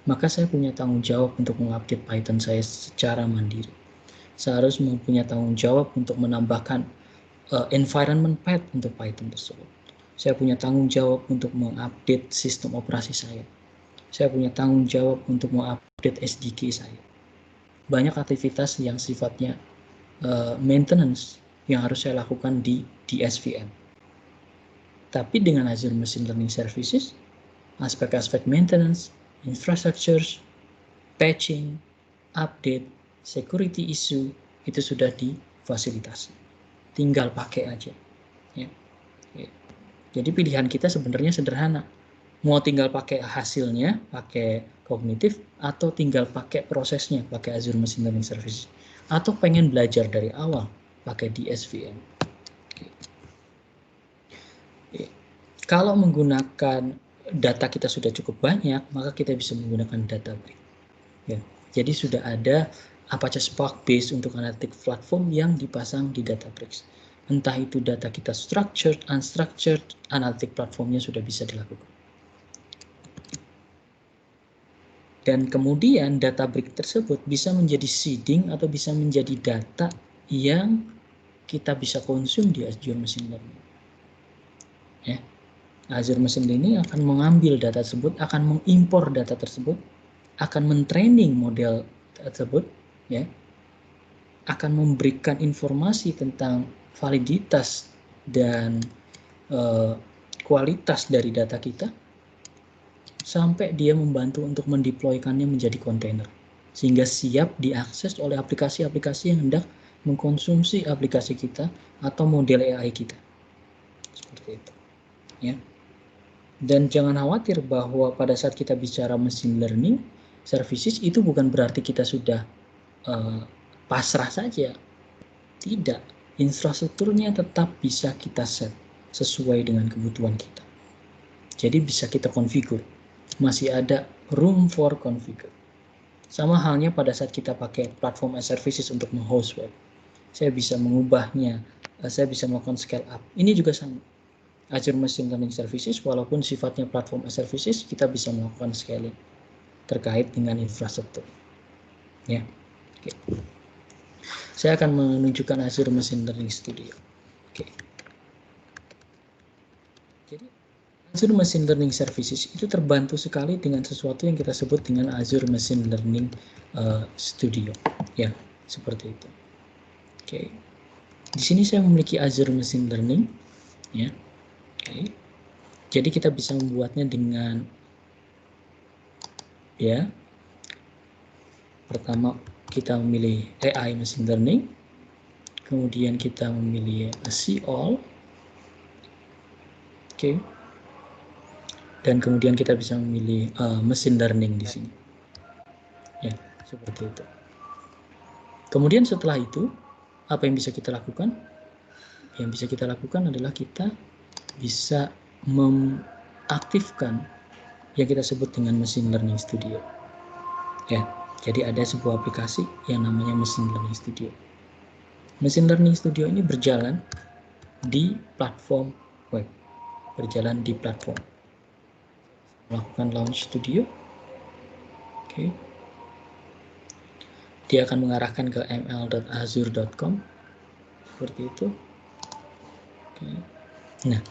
Maka saya punya tanggung jawab untuk mengupdate Python saya secara mandiri. Saya harus mempunyai tanggung jawab untuk menambahkan environment path untuk Python tersebut. Saya punya tanggung jawab untuk mengupdate sistem operasi saya. Saya punya tanggung jawab untuk mengupdate SDK saya. Banyak aktivitas yang sifatnya maintenance yang harus saya lakukan di SVM. Tapi dengan Azure Machine Learning Services, aspek-aspek maintenance, infrastructure, patching, update, security issue itu sudah difasilitasi. Tinggal pakai aja. Ya. Jadi pilihan kita sebenarnya sederhana. Mau tinggal pakai hasilnya, pakai kognitif, atau tinggal pakai prosesnya, pakai Azure Machine Learning Services. Atau pengen belajar dari awal, pakai DSVM. Kalau menggunakan data kita sudah cukup banyak, maka kita bisa menggunakan Databricks. Ya. Jadi sudah ada Apache Spark Base untuk analytic platform yang dipasang di Databricks. Entah itu data kita structured, unstructured, analytic platformnya sudah bisa dilakukan. Dan kemudian Databricks tersebut bisa menjadi seeding atau bisa menjadi data yang kita bisa konsum di Azure Machine Learning. Ya. Azure Machine Learning akan mengambil data tersebut, akan mengimpor data tersebut, akan mentraining model tersebut, ya, akan memberikan informasi tentang validitas dan kualitas dari data kita, sampai dia membantu untuk mendeploykannya menjadi kontainer, sehingga siap diakses oleh aplikasi-aplikasi yang hendak mengkonsumsi aplikasi kita atau model AI kita. Seperti itu. Ya. Dan jangan khawatir bahwa pada saat kita bicara machine learning services itu bukan berarti kita sudah pasrah saja. Tidak, infrastrukturnya tetap bisa kita set sesuai dengan kebutuhan kita. Jadi bisa kita configure, masih ada room for configure. Sama halnya pada saat kita pakai platform as services untuk menghost web. Saya bisa mengubahnya, saya bisa melakukan scale up. Ini juga sama. Azure Machine Learning Services, walaupun sifatnya platform as services, kita bisa melakukan scaling terkait dengan infrastruktur. Ya, oke. Saya akan menunjukkan Azure Machine Learning Studio. Oke. Jadi Azure Machine Learning Services itu terbantu sekali dengan sesuatu yang kita sebut dengan Azure Machine Learning Studio. Ya, seperti itu. Oke. Di sini saya memiliki Azure Machine Learning. Ya. Oke. Jadi kita bisa membuatnya dengan ya. Pertama kita memilih AI Machine Learning. Kemudian kita memilih See All. Oke. Dan kemudian kita bisa memilih machine learning di sini. Ya, seperti itu. Kemudian setelah itu, apa yang bisa kita lakukan? Yang bisa kita lakukan adalah kita bisa mengaktifkan yang kita sebut dengan Machine Learning Studio. Ya, jadi ada sebuah aplikasi yang namanya Machine Learning Studio. Machine Learning Studio ini berjalan di platform web, berjalan di platform. Melakukan launch studio. Oke. Dia akan mengarahkan ke ml.azure.com seperti itu. Oke. Nah,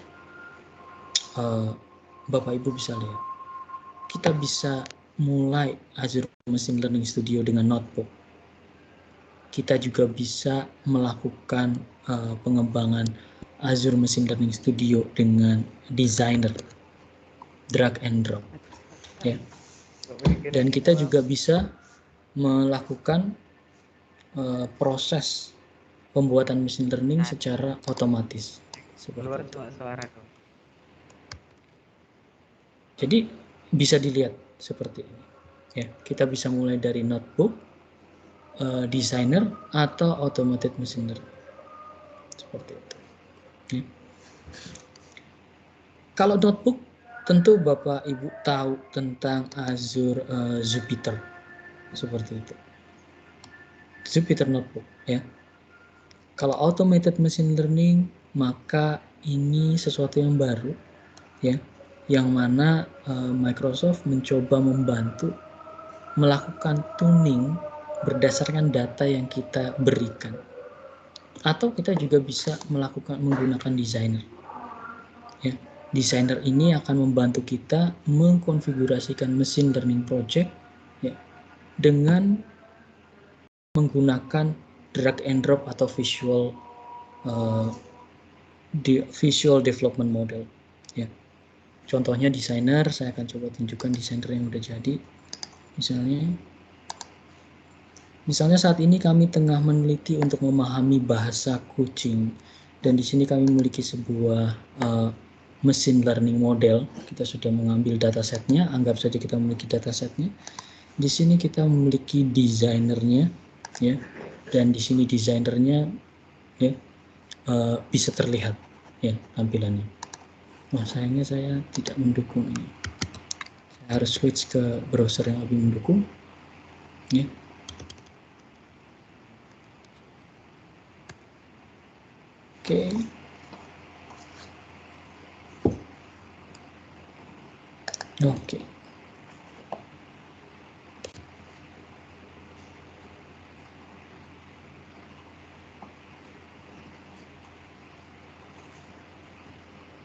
Bapak Ibu bisa lihat, kita bisa mulai Azure Machine Learning Studio dengan notebook. Kita juga bisa melakukan pengembangan Azure Machine Learning Studio dengan designer, drag and drop. Ya. Dan kita juga bisa melakukan proses pembuatan machine learning secara otomatis. Seperti itu. Jadi bisa dilihat seperti ini. Ya, kita bisa mulai dari notebook, designer, atau automated machine learning. Seperti itu. Ya. Kalau notebook, tentu Bapak Ibu tahu tentang Azure Jupyter. Seperti itu. Jupyter Notebook, ya. Kalau automated machine learning, maka ini sesuatu yang baru, ya, yang mana Microsoft mencoba membantu melakukan tuning berdasarkan data yang kita berikan. Atau kita juga bisa menggunakan designer. Ya, designer ini akan membantu kita mengkonfigurasikan machine learning project, ya, dengan menggunakan drag and drop atau visual development model. Ya. Contohnya desainer, saya akan coba tunjukkan desainer yang udah jadi. Misalnya saat ini kami tengah meneliti untuk memahami bahasa kucing, dan di sini kami memiliki sebuah machine learning model. Kita sudah mengambil datasetnya, anggap saja kita memiliki datasetnya. Di sini kita memiliki desainernya, ya, dan di sini desainernya, ya, bisa terlihat, ya, tampilannya. Wah, sayangnya saya tidak mendukung ini. Saya harus switch ke browser yang lebih mendukung, ya. Oke. Oke.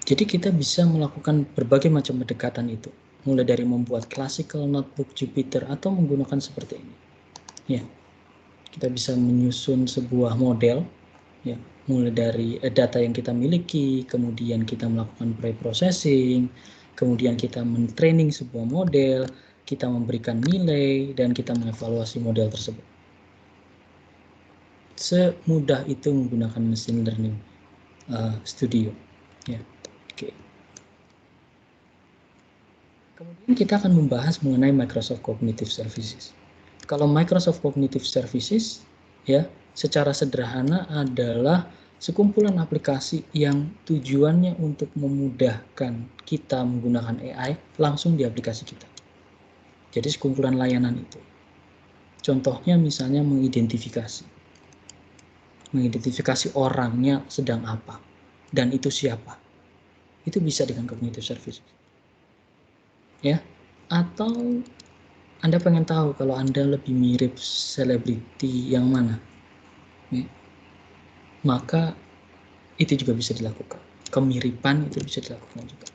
Jadi kita bisa melakukan berbagai macam pendekatan itu, mulai dari membuat classical notebook Jupyter atau menggunakan seperti ini. Ya, kita bisa menyusun sebuah model, ya, mulai dari data yang kita miliki, kemudian kita melakukan pre-processing, kemudian kita men-training sebuah model, kita memberikan nilai, dan kita mengevaluasi model tersebut. Semudah itu menggunakan machine learning studio. Ya. Oke. Kemudian kita akan membahas mengenai Microsoft Cognitive Services. Kalau Microsoft Cognitive Services, ya, secara sederhana adalah sekumpulan aplikasi yang tujuannya untuk memudahkan kita menggunakan AI langsung di aplikasi kita. Jadi sekumpulan layanan itu. Contohnya misalnya mengidentifikasi orangnya sedang apa dan itu siapa. Itu bisa dengan Cognitive Services. Ya, atau Anda pengen tahu kalau Anda lebih mirip selebriti yang mana, ya, maka itu juga bisa dilakukan. Kemiripan itu bisa dilakukan juga.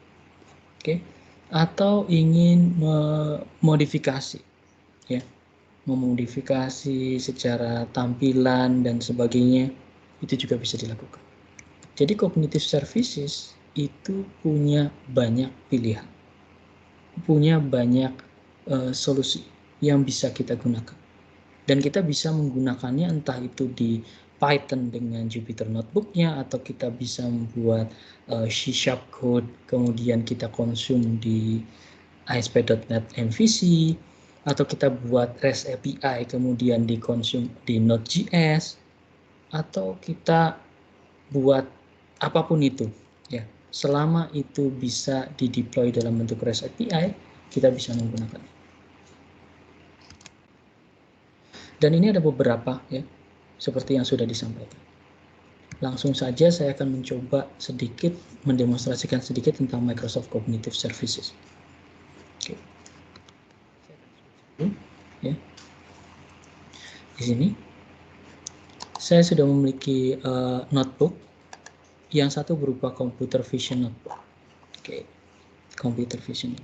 Oke. Atau ingin memodifikasi, ya, memodifikasi secara tampilan dan sebagainya, itu juga bisa dilakukan. Jadi Cognitive Services itu punya banyak pilihan, punya banyak solusi yang bisa kita gunakan. Dan kita bisa menggunakannya entah itu di Python dengan Jupyter Notebook-nya, atau kita bisa membuat C# code, kemudian kita konsum di ASP.NET MVC, atau kita buat REST API, kemudian dikonsum di Node.js, atau kita buat apapun itu. Ya, selama itu bisa dideploy dalam bentuk REST API, kita bisa menggunakannya. Dan ini ada beberapa, ya, seperti yang sudah disampaikan. Langsung saja saya akan mencoba sedikit mendemonstrasikan sedikit tentang Microsoft Cognitive Services. Oke. Ya. Di sini saya sudah memiliki notebook. Yang satu berupa computer vision notebook. Oke. Computer vision.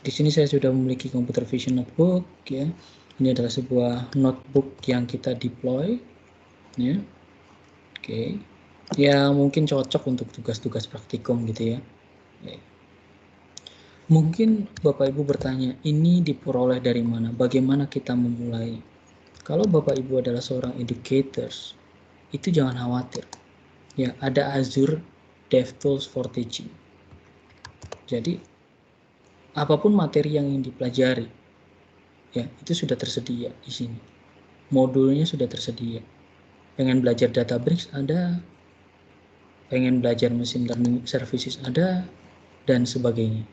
Di sini saya sudah memiliki computer vision notebook, ya. Ini adalah sebuah notebook yang kita deploy, ya. Oke. Ya, mungkin cocok untuk tugas-tugas praktikum gitu ya. Oke. Mungkin Bapak Ibu bertanya, ini diperoleh dari mana? Bagaimana kita memulai? Kalau Bapak Ibu adalah seorang educators, itu jangan khawatir. Ya, ada Azure DevTools for Teaching. Jadi, apapun materi yang ingin dipelajari, ya, itu sudah tersedia di sini. Modulnya sudah tersedia. Pengen belajar Databricks ada, pengen belajar machine learning services ada, dan sebagainya.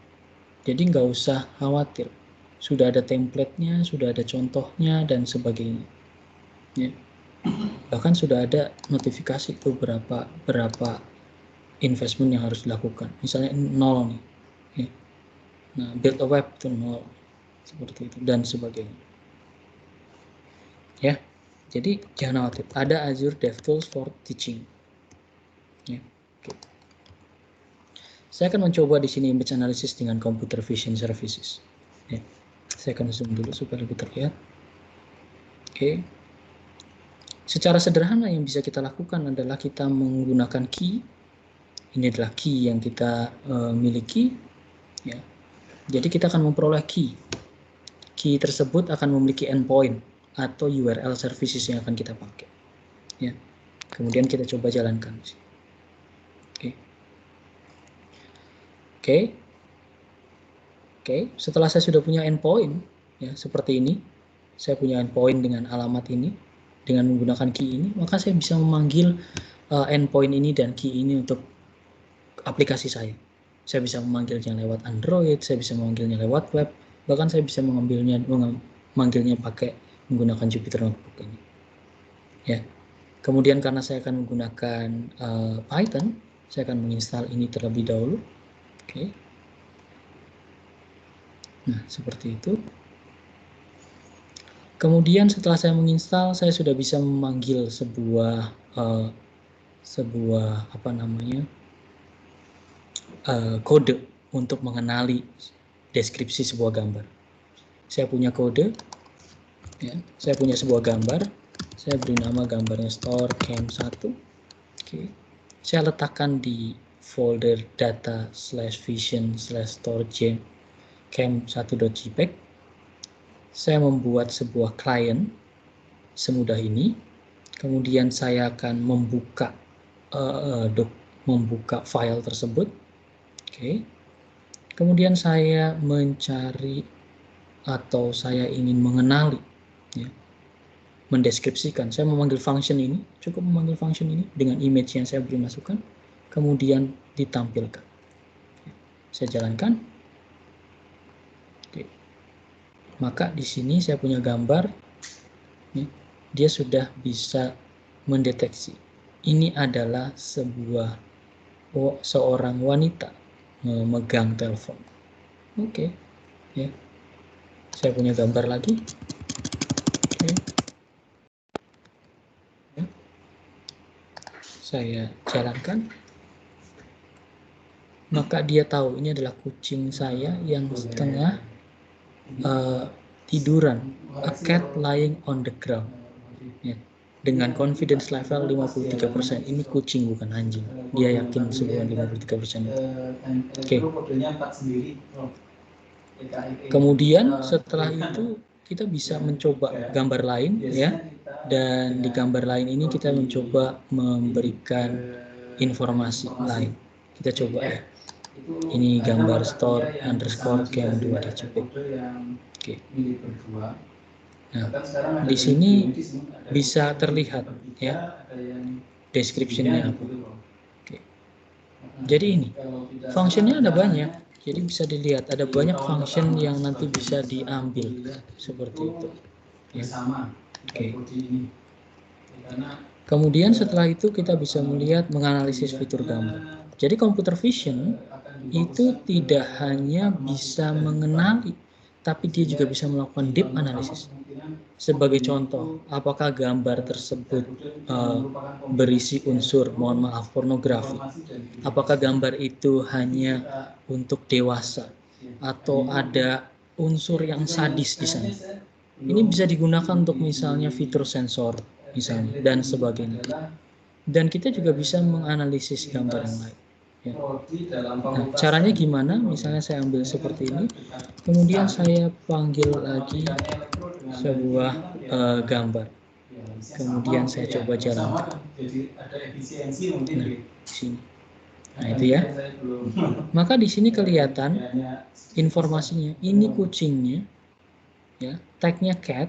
Jadi nggak usah khawatir. Sudah ada template-nya, sudah ada contohnya, dan sebagainya. Ya. Bahkan sudah ada notifikasi tuh berapa investment yang harus dilakukan. Misalnya 0 nih. Ya. Nah, build a web itu 0. Seperti itu, dan sebagainya. Ya. Jadi jangan khawatir. Ada Azure DevTools for Teaching. Ya. Oke. Saya akan mencoba di sini image analysis dengan computer vision services. Ya. Saya akan zoom dulu supaya lebih terlihat. Oke. Secara sederhana yang bisa kita lakukan adalah kita menggunakan key. Ini adalah key yang kita miliki. Ya. Jadi kita akan memperoleh key. Key tersebut akan memiliki endpoint atau URL services yang akan kita pakai. Ya. Kemudian kita coba jalankan. Oke. Oke. Oke. Setelah saya sudah punya endpoint, ya seperti ini, saya punya endpoint dengan alamat ini. Dengan menggunakan key ini, maka saya bisa memanggil endpoint ini dan key ini untuk aplikasi saya. Saya bisa memanggilnya lewat Android, saya bisa memanggilnya lewat web, bahkan saya bisa memanggilnya pakai menggunakan Jupyter Notebook ini. Ya. Kemudian karena saya akan menggunakan Python, saya akan menginstal ini terlebih dahulu. Oke. Nah, seperti itu. Kemudian setelah saya menginstal, saya sudah bisa memanggil sebuah kode untuk mengenali deskripsi sebuah gambar. Saya punya kode, ya, saya punya sebuah gambar, saya beri nama gambarnya store cam1. Oke. Saya letakkan di folder data/vision/store cam1.jpg. Saya membuat sebuah klien semudah ini, kemudian saya akan membuka file tersebut. Oke. Kemudian saya mencari atau saya ingin mengenali, ya, mendeskripsikan. Saya memanggil function ini, cukup memanggil function ini dengan image yang saya beri masukan, kemudian ditampilkan. Saya jalankan. Oke. Maka di sini saya punya gambar, ya, dia sudah bisa mendeteksi. Ini adalah seorang wanita memegang telepon. Oke, ya. Saya punya gambar lagi. Oke. Ya. Saya jalankan. Maka dia tahu ini adalah kucing saya yang setengah tiduran, a cat lying on the ground, ya. Dengan confidence level 53%. Ini kucing bukan anjing. Dia yakin sebuah 53% itu. Oke. Kemudian setelah itu kita bisa mencoba gambar lain, ya. Dan di gambar lain ini kita mencoba memberikan informasi lain. Kita coba, ya. Ini gambar store underscore cam 2 DCP. Oke. Nah, di sini bisa terlihat, ya, description-nya apa. Oke. Jadi ini function-nya ada banyak. Jadi bisa dilihat ada banyak function yang nanti bisa diambil seperti itu. Ya. Oke. Kemudian setelah itu kita bisa melihat menganalisis fitur gambar. Jadi computer vision itu tidak hanya bisa mengenali, tapi dia juga bisa melakukan deep analysis. Sebagai contoh, apakah gambar tersebut berisi unsur, mohon maaf, pornografi? Apakah gambar itu hanya untuk dewasa? Atau ada unsur yang sadis di sana? Ini bisa digunakan untuk misalnya fitur sensor, misalnya, dan sebagainya. Dan kita juga bisa menganalisis gambar yang lain. Ya. Nah, caranya gimana? Misalnya saya ambil seperti ini, kemudian saya panggil lagi sebuah gambar, kemudian saya coba jalankan. Nah, di sini. Nah, itu ya. Maka di sini kelihatan informasinya. Ini kucingnya, ya, tagnya cat,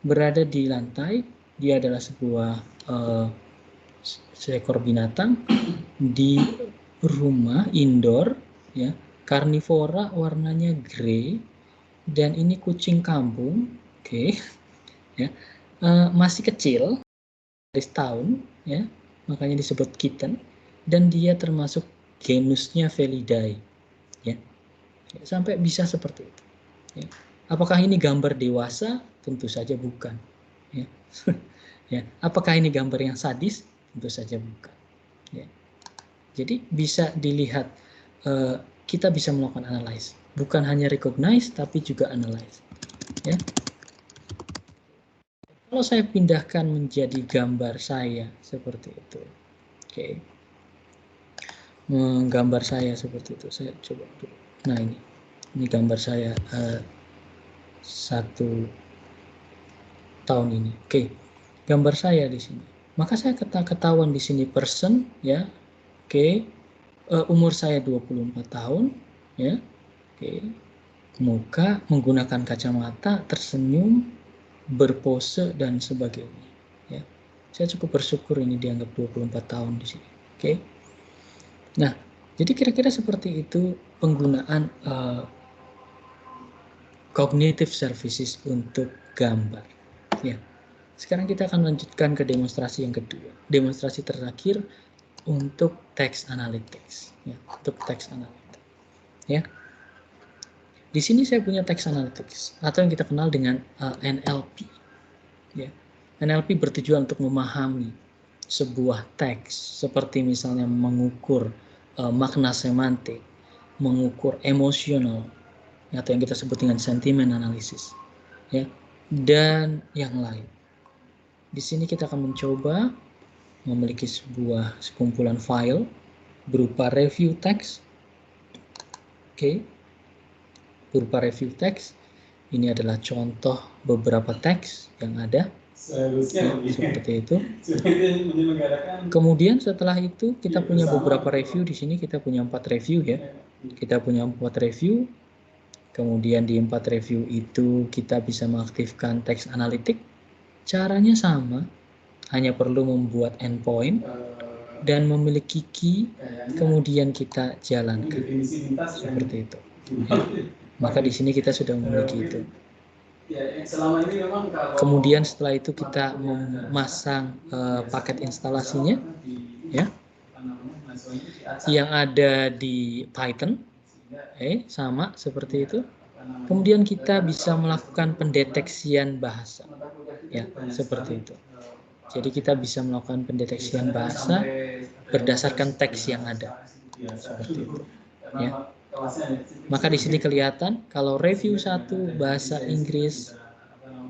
berada di lantai. Dia adalah sebuah seekor binatang di rumah indoor, ya, karnivora, warnanya grey, dan ini kucing kampung, oke, ya, masih kecil, dari setahun, ya, makanya disebut kitten, dan dia termasuk genusnya Felidae, ya, sampai bisa seperti itu. Ya. Apakah ini gambar dewasa? Tentu saja bukan. Ya. Ya. Apakah ini gambar yang sadis? Tentu saja bukan. Ya. Jadi bisa dilihat, kita bisa melakukan analyze, bukan hanya recognize tapi juga analyze. Ya. Kalau saya pindahkan menjadi gambar saya seperti itu, oke, gambar saya seperti itu, saya coba dulu. Nah, ini gambar saya 1 tahun ini. Oke, gambar saya di sini. Maka saya ketahuan di sini person, ya. Oke. Umur saya 24 tahun, ya. Oke. Muka menggunakan kacamata, tersenyum, berpose dan sebagainya, ya. Saya cukup bersyukur ini dianggap 24 tahun di sini. Oke. Nah, jadi kira-kira seperti itu penggunaan cognitive services untuk gambar. Ya. Sekarang kita akan lanjutkan ke demonstrasi yang kedua. Demonstrasi terakhir untuk text analytics. Ya, untuk text analytics. Ya. Di sini saya punya text analytics atau yang kita kenal dengan NLP. Ya. NLP bertujuan untuk memahami sebuah teks, seperti misalnya mengukur makna semantik, mengukur emosional, atau yang kita sebut dengan sentiment analysis, ya, dan yang lain. Di sini kita akan mencoba memiliki sebuah sekumpulan file berupa review text. Oke. Berupa review text. Ini adalah contoh beberapa teks yang ada. Ya, seperti itu. Kemudian setelah itu kita punya beberapa review di sini. Kita punya 4 review ya. Kita punya 4 review. Kemudian di 4 review itu kita bisa mengaktifkan text analytic. Caranya sama, hanya perlu membuat endpoint dan memiliki key, kemudian kita jalankan. Seperti itu. Ya. Maka di sini kita sudah memiliki itu. Kemudian setelah itu kita memasang paket instalasinya, ya, yang ada di Python, sama seperti itu. Kemudian kita bisa melakukan pendeteksian bahasa, ya, seperti itu. Jadi kita bisa melakukan pendeteksian bahasa berdasarkan teks yang ada, seperti itu. Ya. Maka di sini kelihatan kalau review 1 bahasa Inggris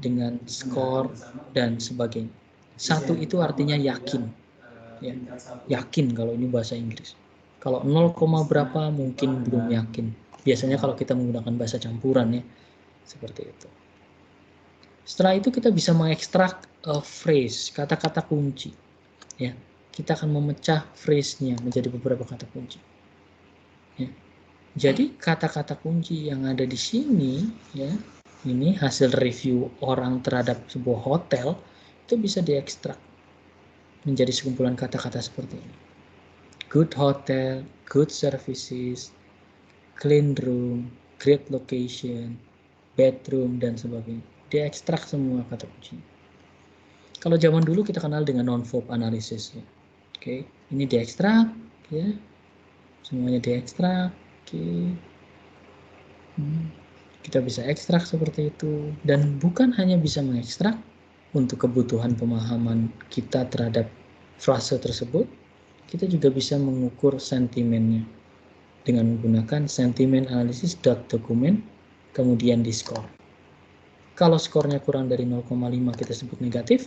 dengan skor dan sebagainya. 1 itu artinya yakin, ya, yakin kalau ini bahasa Inggris. Kalau 0, berapa mungkin belum yakin. Biasanya kalau kita menggunakan bahasa campuran ya, seperti itu. Setelah itu kita bisa mengekstrak phrase, kata-kata kunci. Ya, kita akan memecah phrase-nya menjadi beberapa kata kunci. Ya. Jadi kata-kata kunci yang ada di sini, ya, ini hasil review orang terhadap sebuah hotel, itu bisa diekstrak menjadi sekumpulan kata-kata seperti ini. Good hotel, good services, clean room, great location, bedroom, dan sebagainya. Diekstrak semua kata kunci. Kalau zaman dulu kita kenal dengan non-verb analysis. Ya. Oke, ini diekstrak, ya. Semuanya diekstrak. Oke. Kita bisa ekstrak seperti itu. Dan bukan hanya bisa mengekstrak untuk kebutuhan pemahaman kita terhadap frase tersebut, kita juga bisa mengukur sentimennya dengan menggunakan sentiment analysis .document, kemudian di skor. Kalau skornya kurang dari 0,5 kita sebut negatif,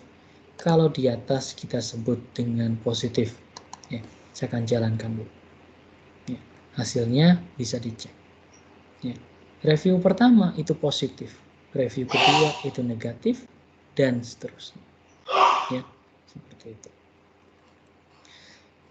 kalau di atas kita sebut dengan positif. Ya, saya akan jalankan dulu. Ya, hasilnya bisa dicek. Ya. Review pertama itu positif, review kedua itu negatif, dan seterusnya. Ya, seperti itu.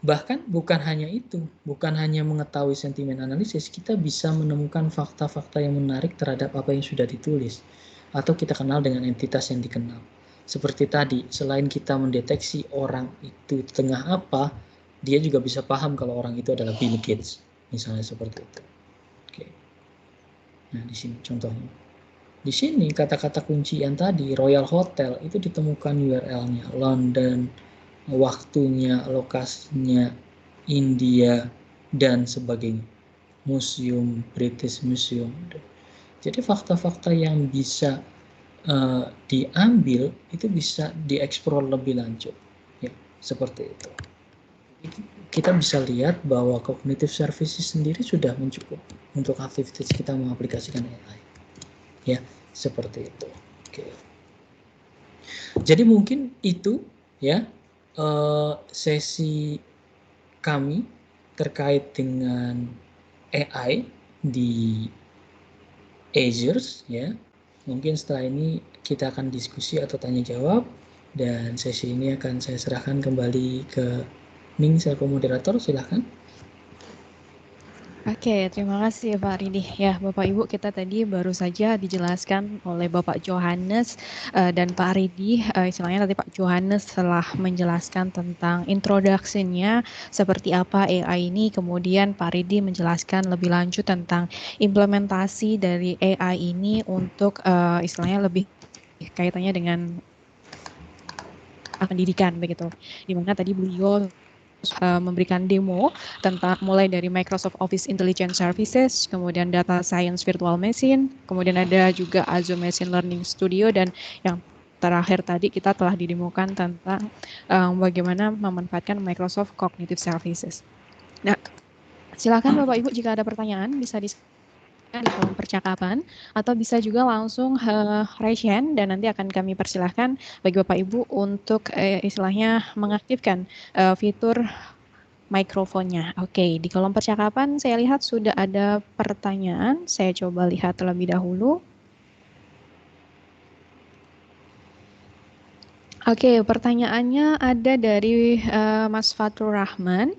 Bahkan bukan hanya itu, bukan hanya mengetahui sentimen analisis, kita bisa menemukan fakta-fakta yang menarik terhadap apa yang sudah ditulis, atau kita kenal dengan entitas yang dikenal. Seperti tadi, selain kita mendeteksi orang itu tengah apa, dia juga bisa paham kalau orang itu adalah Bill Gates, misalnya seperti itu. Oke. Nah, di sini contohnya. Di sini kata-kata kunci yang tadi, Royal Hotel, itu ditemukan URL-nya, London, waktunya, lokasinya, India, dan sebagainya. Museum, British Museum. Jadi fakta-fakta yang bisa diambil itu bisa dieksplor lebih lanjut. Ya, seperti itu. Kita bisa lihat bahwa cognitive services sendiri sudah mencukup untuk aktivitas kita mengaplikasikan AI. Ya, seperti itu. Oke. Jadi mungkin itu ya sesi kami terkait dengan AI di Azure ya. Mungkin setelah ini kita akan diskusi atau tanya jawab, dan sesi ini akan saya serahkan kembali ke Ning selaku moderator, silahkan. Oke, terima kasih Pak Ridi. Ya, Bapak Ibu, kita tadi baru saja dijelaskan oleh Bapak Johannes dan Pak Ridi. Istilahnya tadi Pak Johannes telah menjelaskan tentang introduction-nya seperti apa AI ini. Kemudian Pak Ridi menjelaskan lebih lanjut tentang implementasi dari AI ini untuk istilahnya lebih kaitannya dengan pendidikan begitu. Di mana tadi beliau memberikan demo tentang mulai dari Microsoft Office Intelligence Services, kemudian Data Science Virtual Machine, kemudian ada juga Azure Machine Learning Studio, dan yang terakhir tadi kita telah didemokan tentang bagaimana memanfaatkan Microsoft Cognitive Services. Nah, silakan Bapak Ibu jika ada pertanyaan bisa di kolom percakapan, atau bisa juga langsung raise hand, dan nanti akan kami persilahkan bagi Bapak Ibu untuk istilahnya mengaktifkan fitur mikrofonnya. Oke, di kolom percakapan saya lihat sudah ada pertanyaan. Saya coba lihat terlebih dahulu. Oke, pertanyaannya ada dari Mas Fatur Rahman.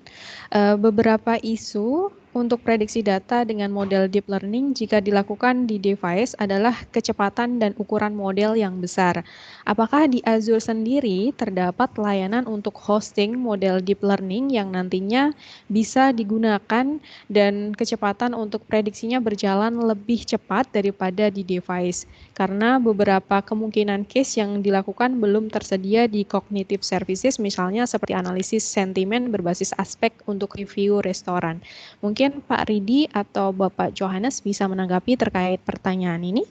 Beberapa isu untuk prediksi data dengan model deep learning jika dilakukan di device adalah kecepatan dan ukuran model yang besar. Apakah di Azure sendiri terdapat layanan untuk hosting model deep learning yang nantinya bisa digunakan dan kecepatan untuk prediksinya berjalan lebih cepat daripada di device? Karena beberapa kemungkinan case yang dilakukan belum tersedia di cognitive services, misalnya seperti analisis sentimen berbasis aspek untuk review restoran. Mungkin Pak Ridi atau Bapak Johannes bisa menanggapi terkait pertanyaan ini.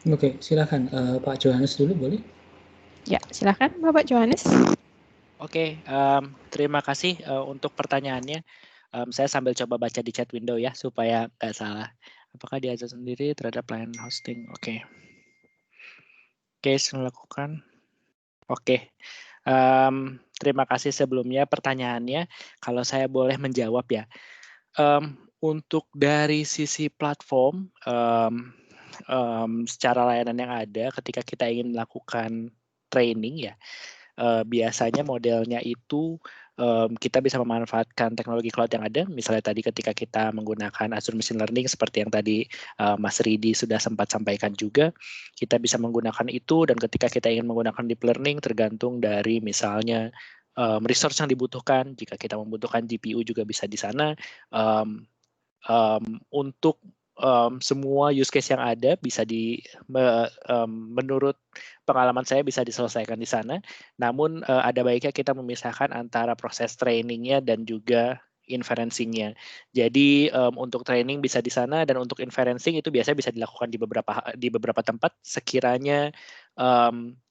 Oke, silakan Pak Johannes dulu boleh? Ya, silakan Bapak Johannes. Oke, terima kasih untuk pertanyaannya. Saya sambil coba baca di chat window ya supaya nggak salah. Apakah di Azure sendiri terhadap layanan hosting? Oke. Case melakukan. Oke. Terima kasih sebelumnya pertanyaannya. Kalau saya boleh menjawab ya. Untuk dari sisi platform, secara layanan yang ada ketika kita ingin melakukan training ya, biasanya modelnya itu kita bisa memanfaatkan teknologi cloud yang ada. Misalnya tadi ketika kita menggunakan Azure Machine Learning seperti yang tadi Mas Ridi sudah sempat sampaikan juga, kita bisa menggunakan itu dan ketika kita ingin menggunakan deep learning tergantung dari misalnya resource yang dibutuhkan. Jika kita membutuhkan GPU juga bisa di sana. Untuk semua use case yang ada bisa menurut pengalaman saya bisa diselesaikan di sana. Namun ada baiknya kita memisahkan antara proses trainingnya dan juga inferencing-nya. Jadi untuk training bisa di sana dan untuk inferencing itu biasanya bisa dilakukan di beberapa tempat. Sekiranya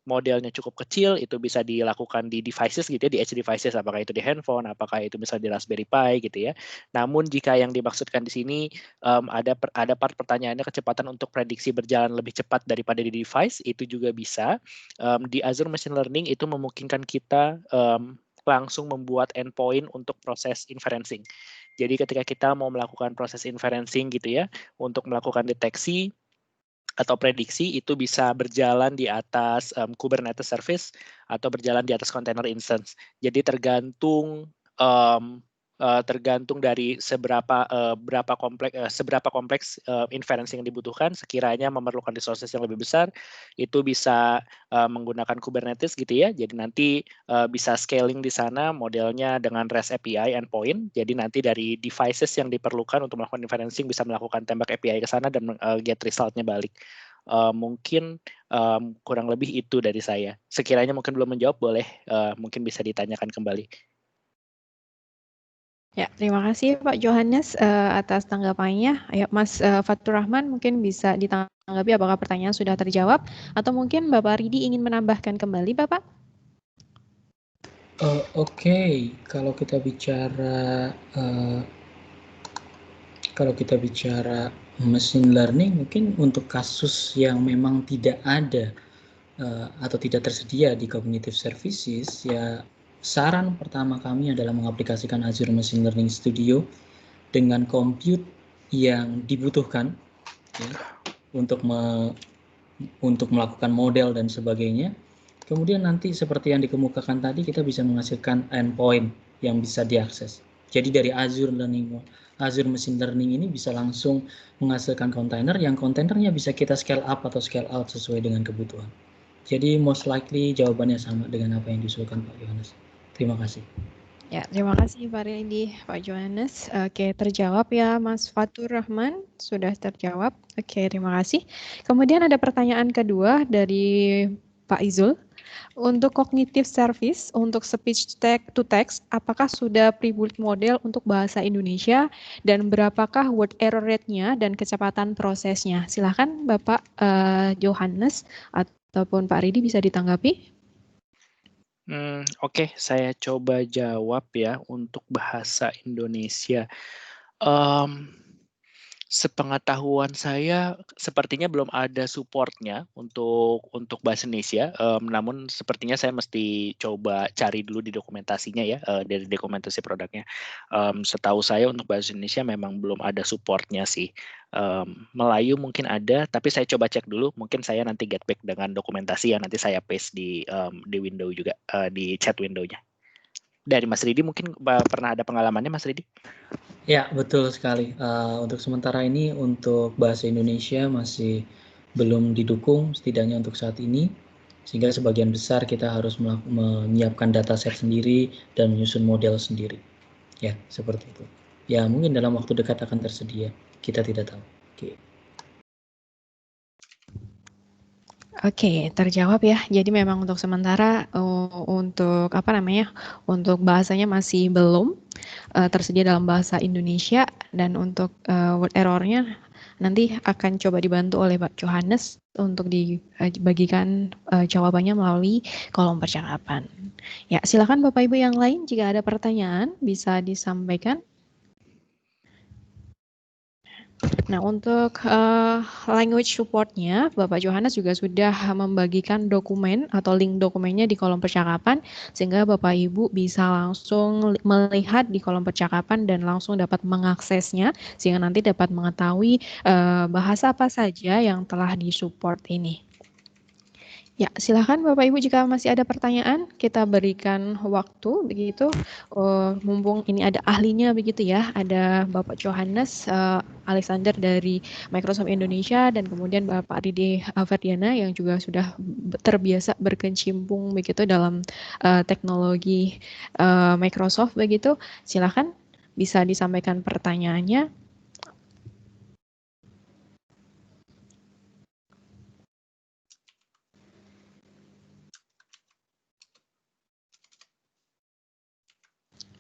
modelnya cukup kecil itu bisa dilakukan di devices gitu ya, di edge devices, apakah itu di handphone, apakah itu bisa di Raspberry Pi gitu ya. Namun jika yang dimaksudkan di sini ada part pertanyaannya kecepatan untuk prediksi berjalan lebih cepat daripada di device, itu juga bisa. Di Azure Machine Learning itu memungkinkan kita langsung membuat endpoint untuk proses inferencing. Jadi ketika kita mau melakukan proses inferencing gitu ya, untuk melakukan deteksi atau prediksi itu bisa berjalan di atas Kubernetes service atau berjalan di atas container instance. Jadi tergantung dari seberapa kompleks inference yang dibutuhkan. Sekiranya memerlukan resources yang lebih besar, itu bisa menggunakan Kubernetes gitu ya. Jadi nanti bisa scaling di sana modelnya dengan REST API endpoint. Jadi nanti dari devices yang diperlukan untuk melakukan inferencing bisa melakukan tembak API ke sana dan get resultnya balik. Mungkin kurang lebih itu dari saya. Sekiranya mungkin belum menjawab, boleh mungkin bisa ditanyakan kembali. Ya, terima kasih Pak Johannes atas tanggapannya. Ayo Mas Fatur Rahman mungkin bisa ditanggapi apakah pertanyaan sudah terjawab atau mungkin Bapak Ridi ingin menambahkan kembali Bapak? Oke, kalau kita bicara machine learning, mungkin untuk kasus yang memang tidak ada atau tidak tersedia di cognitive services, ya saran pertama kami adalah mengaplikasikan Azure Machine Learning Studio dengan compute yang dibutuhkan ya, untuk melakukan model dan sebagainya. Kemudian nanti seperti yang dikemukakan tadi, kita bisa menghasilkan endpoint yang bisa diakses. Jadi dari Azure Machine Learning ini bisa langsung menghasilkan kontainer yang kontainernya bisa kita scale up atau scale out sesuai dengan kebutuhan. Jadi most likely jawabannya sama dengan apa yang diusulkan Pak Yohanes. Terima kasih. Ya, terima kasih Pak Ridi, Pak Johannes. Oke, terjawab ya Mas Fatur Rahman, sudah terjawab. Oke, terima kasih. Kemudian ada pertanyaan kedua dari Pak Izul. Untuk cognitive service, untuk speech to text, apakah sudah pre-built model untuk bahasa Indonesia dan berapakah word error rate-nya dan kecepatan prosesnya? Silakan Bapak Johannes ataupun Pak Ridi bisa ditanggapi. Oke, saya coba jawab ya untuk bahasa Indonesia. Sepengetahuan saya sepertinya belum ada support-nya untuk bahasa Indonesia, namun sepertinya saya mesti coba cari dulu di dokumentasinya ya, dari dokumentasi produknya. Setahu saya untuk bahasa Indonesia memang belum ada support-nya sih. Melayu mungkin ada, tapi saya coba cek dulu, mungkin saya nanti get back dengan dokumentasi yang nanti saya paste di window juga, di chat window-nya. Dari Mas Ridi mungkin pernah ada pengalamannya Mas Ridi? Ya, betul sekali. Untuk sementara ini untuk bahasa Indonesia masih belum didukung setidaknya untuk saat ini, sehingga sebagian besar kita harus menyiapkan dataset sendiri dan menyusun model sendiri. Ya, seperti itu. Ya, mungkin dalam waktu dekat akan tersedia. Kita tidak tahu. Oke. Oke, terjawab ya. Jadi memang untuk sementara untuk apa namanya? Untuk bahasanya masih belum tersedia dalam bahasa Indonesia, dan untuk word error-nya nanti akan coba dibantu oleh Pak Johannes untuk dibagikan jawabannya melalui kolom percakapan. Ya, silakan Bapak Ibu yang lain jika ada pertanyaan bisa disampaikan. Nah, untuk language support-nya, Bapak Johannes juga sudah membagikan dokumen atau link dokumennya di kolom percakapan, sehingga Bapak Ibu bisa langsung melihat di kolom percakapan dan langsung dapat mengaksesnya, sehingga nanti dapat mengetahui bahasa apa saja yang telah disupport ini. Ya, silakan Bapak Ibu jika masih ada pertanyaan, kita berikan waktu begitu. Mumpung ini ada ahlinya begitu ya, ada Bapak Johannes Alexander dari Microsoft Indonesia dan kemudian Bapak Ridi Ferdiana yang juga sudah terbiasa berkecimpung begitu dalam teknologi Microsoft begitu. Silakan bisa disampaikan pertanyaannya.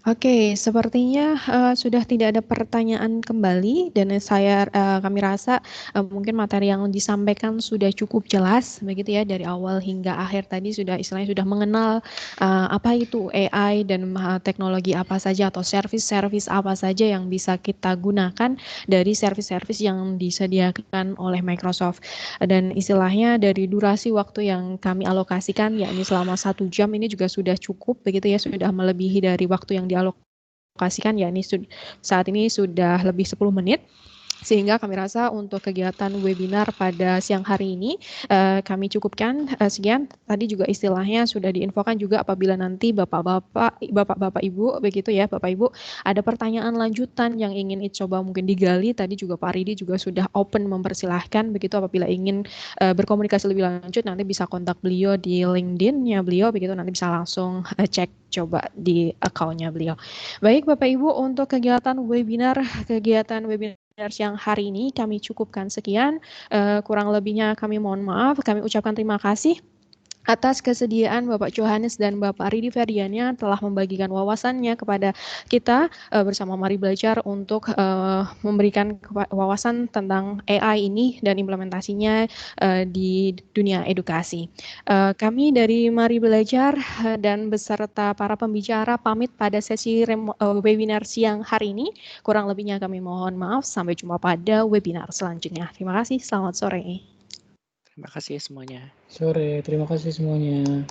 Oke, sepertinya sudah tidak ada pertanyaan kembali dan kami rasa mungkin materi yang disampaikan sudah cukup jelas begitu ya, dari awal hingga akhir tadi istilahnya sudah mengenal apa itu AI dan teknologi apa saja atau service-service apa saja yang bisa kita gunakan dari service-service yang disediakan oleh Microsoft. Dan istilahnya dari durasi waktu yang kami alokasikan yakni selama 1 jam ini juga sudah cukup begitu ya, sudah melebihi dari waktu yang dialokasikan yakni saat ini sudah lebih 10 menit. Sehingga kami rasa untuk kegiatan webinar pada siang hari ini kami cukupkan sekian. Tadi juga istilahnya sudah diinfokan juga apabila nanti bapak-bapak ibu begitu ya, Bapak Ibu ada pertanyaan lanjutan yang ingin coba mungkin digali, tadi juga Pak Ridi juga sudah open mempersilahkan begitu, apabila ingin berkomunikasi lebih lanjut nanti bisa kontak beliau di LinkedIn-nya beliau begitu, nanti bisa langsung cek coba di account-nya beliau. Baik Bapak Ibu, untuk kegiatan webinar siang hari ini kami cukupkan sekian. Kurang lebihnya kami mohon maaf. Kami ucapkan terima kasih atas kesediaan Bapak Johannes dan Bapak Ridi Ferdiana telah membagikan wawasannya kepada kita bersama Mari Belajar untuk memberikan wawasan tentang AI ini dan implementasinya di dunia edukasi. Kami dari Mari Belajar dan beserta para pembicara pamit pada sesi webinar siang hari ini. Kurang lebihnya kami mohon maaf. Sampai jumpa pada webinar selanjutnya. Terima kasih. Selamat sore. Terima kasih semuanya. Sore, terima kasih semuanya.